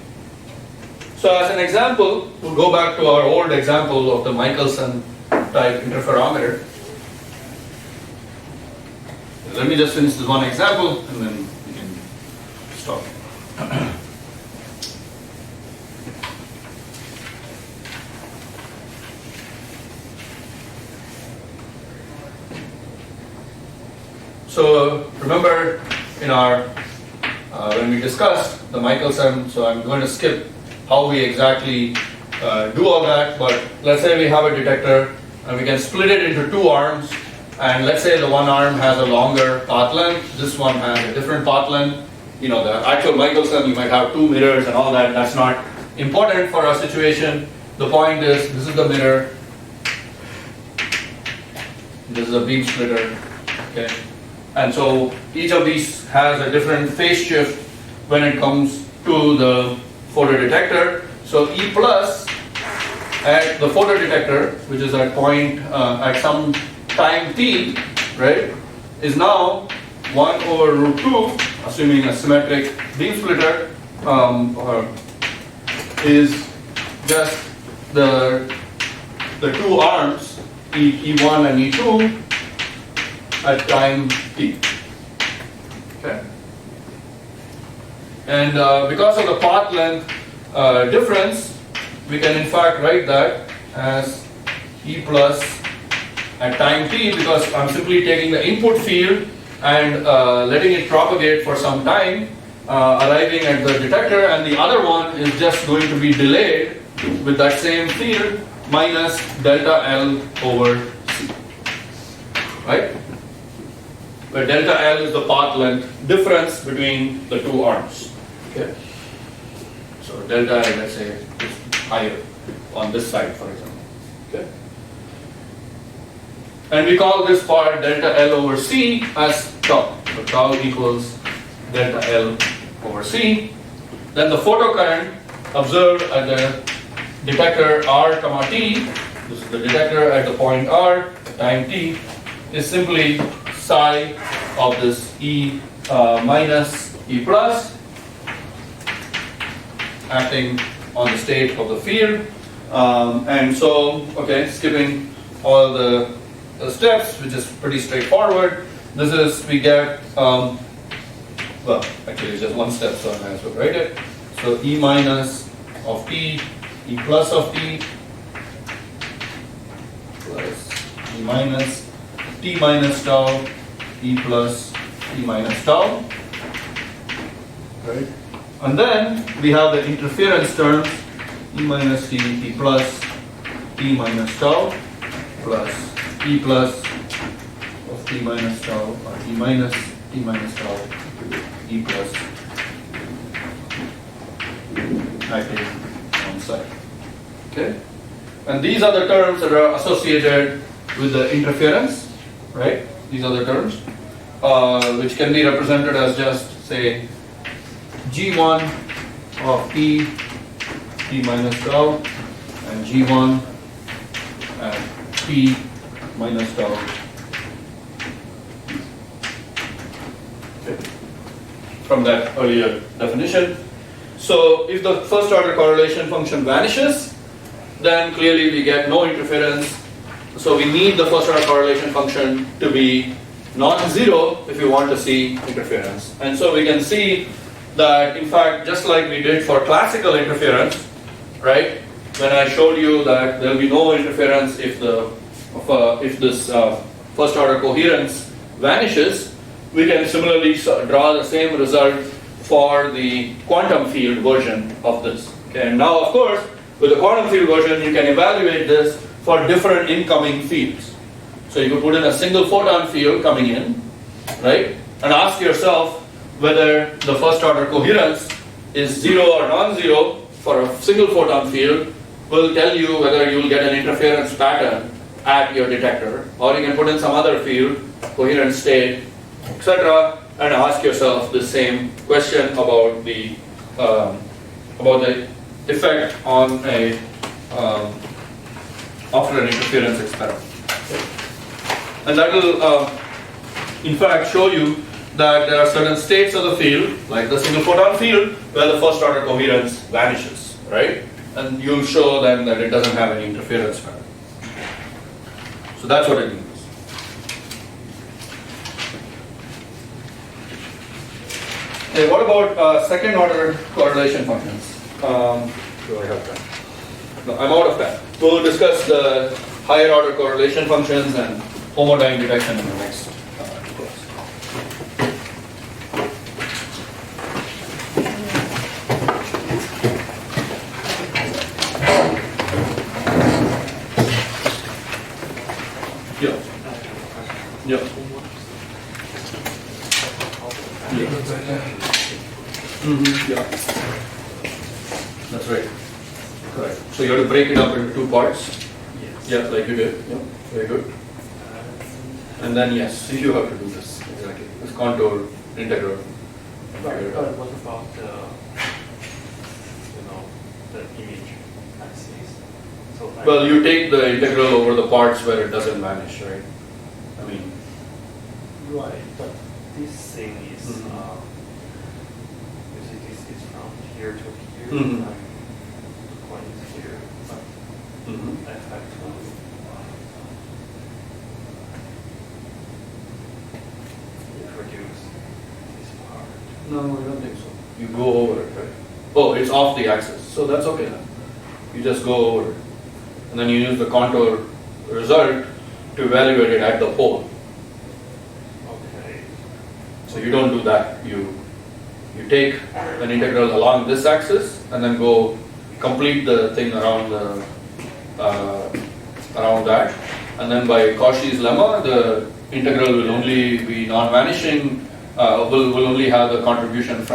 So as an example, we'll go back to our old example of the Michelson type interferometer. Let me just finish this one example and then we can stop. So remember in our when we discussed the Michelson, so I'm going to skip how we exactly do all that, but let's say we have a detector and we can split it into two arms, and let's say the one arm has a longer path length, this one has a different path length. You know, the actual Michelson, you might have two mirrors and all that. That's not important for our situation. The point is, this is the mirror, this is a beam splitter, okay? And so each of these has a different phase shift when it comes to the photodetector. So E plus at the photodetector, which is at point at some time t, right, is now 1 over root 2, assuming a symmetric beam splitter, is just the two arms, E1 and E2, at time t. Okay. And because of the path length difference, we can in fact write that as E plus at time t, because I'm simply taking the input field and letting it propagate for some time, arriving at the detector, and the other one is just going to be delayed with that same field minus delta L over C. Right? Where delta L is the path length difference between the two arms. Okay? So delta L, let's say, is higher on this side, for example. Okay? And we call this part delta L over C as tau. So tau equals delta L over C. Then the photocurrent observed at the detector R comma T, this is the detector at the point R, time T, is simply psi of this E minus E plus acting on the state of the field. And so, okay, skipping all the steps, which is pretty straightforward. This is, we get, well, actually it's just one step, so I might as well write it. So E minus of T, E plus of T, plus E minus, T minus tau, E plus T minus tau, right? And then we have the interference terms, E minus T, T plus, T minus tau, plus E plus of T minus tau, or E minus T minus tau, E plus acting on site. Okay? And these are the terms that are associated with the interference, right? These are the terms, which can be represented as just, say, G1 of T, T minus tau, and G1 and T minus tau. Okay. From that earlier definition. So if the first order correlation function vanishes, then clearly we get no interference. So we need the first order correlation function to be non-zero if we want to see interference. And so we can see that, in fact, just like we did for classical interference, right? When I showed you that there will be no interference if this first order coherence vanishes, we can similarly draw the same result for the quantum field version of this. Okay, and now of course, with the quantum field version, you can evaluate this for different incoming fields. So you could put in a single photon field coming in, right? And ask yourself whether the first order coherence is 0 or non-zero for a single photon field will tell you whether you will get an interference pattern at your detector, or you can put in some other field, coherent state, etc., and ask yourself the same question about the effect on a after an interference experiment. And that will in fact show you that there are certain states of the field, like the single photon field, where the first order coherence vanishes, right? And you'll show then that it doesn't have any interference pattern. So that's what it means. Okay, what about second order correlation functions? Do I have time? No, I'm out of time. We'll discuss the higher order correlation functions and homodyne detection in the next course. Yeah. Yeah. Yeah. That's right. Correct. So you have to break it up into two parts.
Yes.
Yeah, like you did. Yeah. Very good. And then yes, you have to do this. Exactly. This contour integral.
But what about the image axis? So
Well, you take the integral over the parts where it doesn't vanish, right? I mean,
right, but this thing is
Mhm.
you see this is from here to here,
Mhm.
and the point is here, but I have to introduce this part.
no, I don't think so. You go over it, right? Oh, it's off the axis, so that's okay then. You just go over it, and then you use the contour result to evaluate it at the pole.
Okay.
So you don't do that. You take an integral along this axis and then go complete the thing around the around that, and then by Cauchy's lemma, the integral will only be non-vanishing. Will only have the contribution from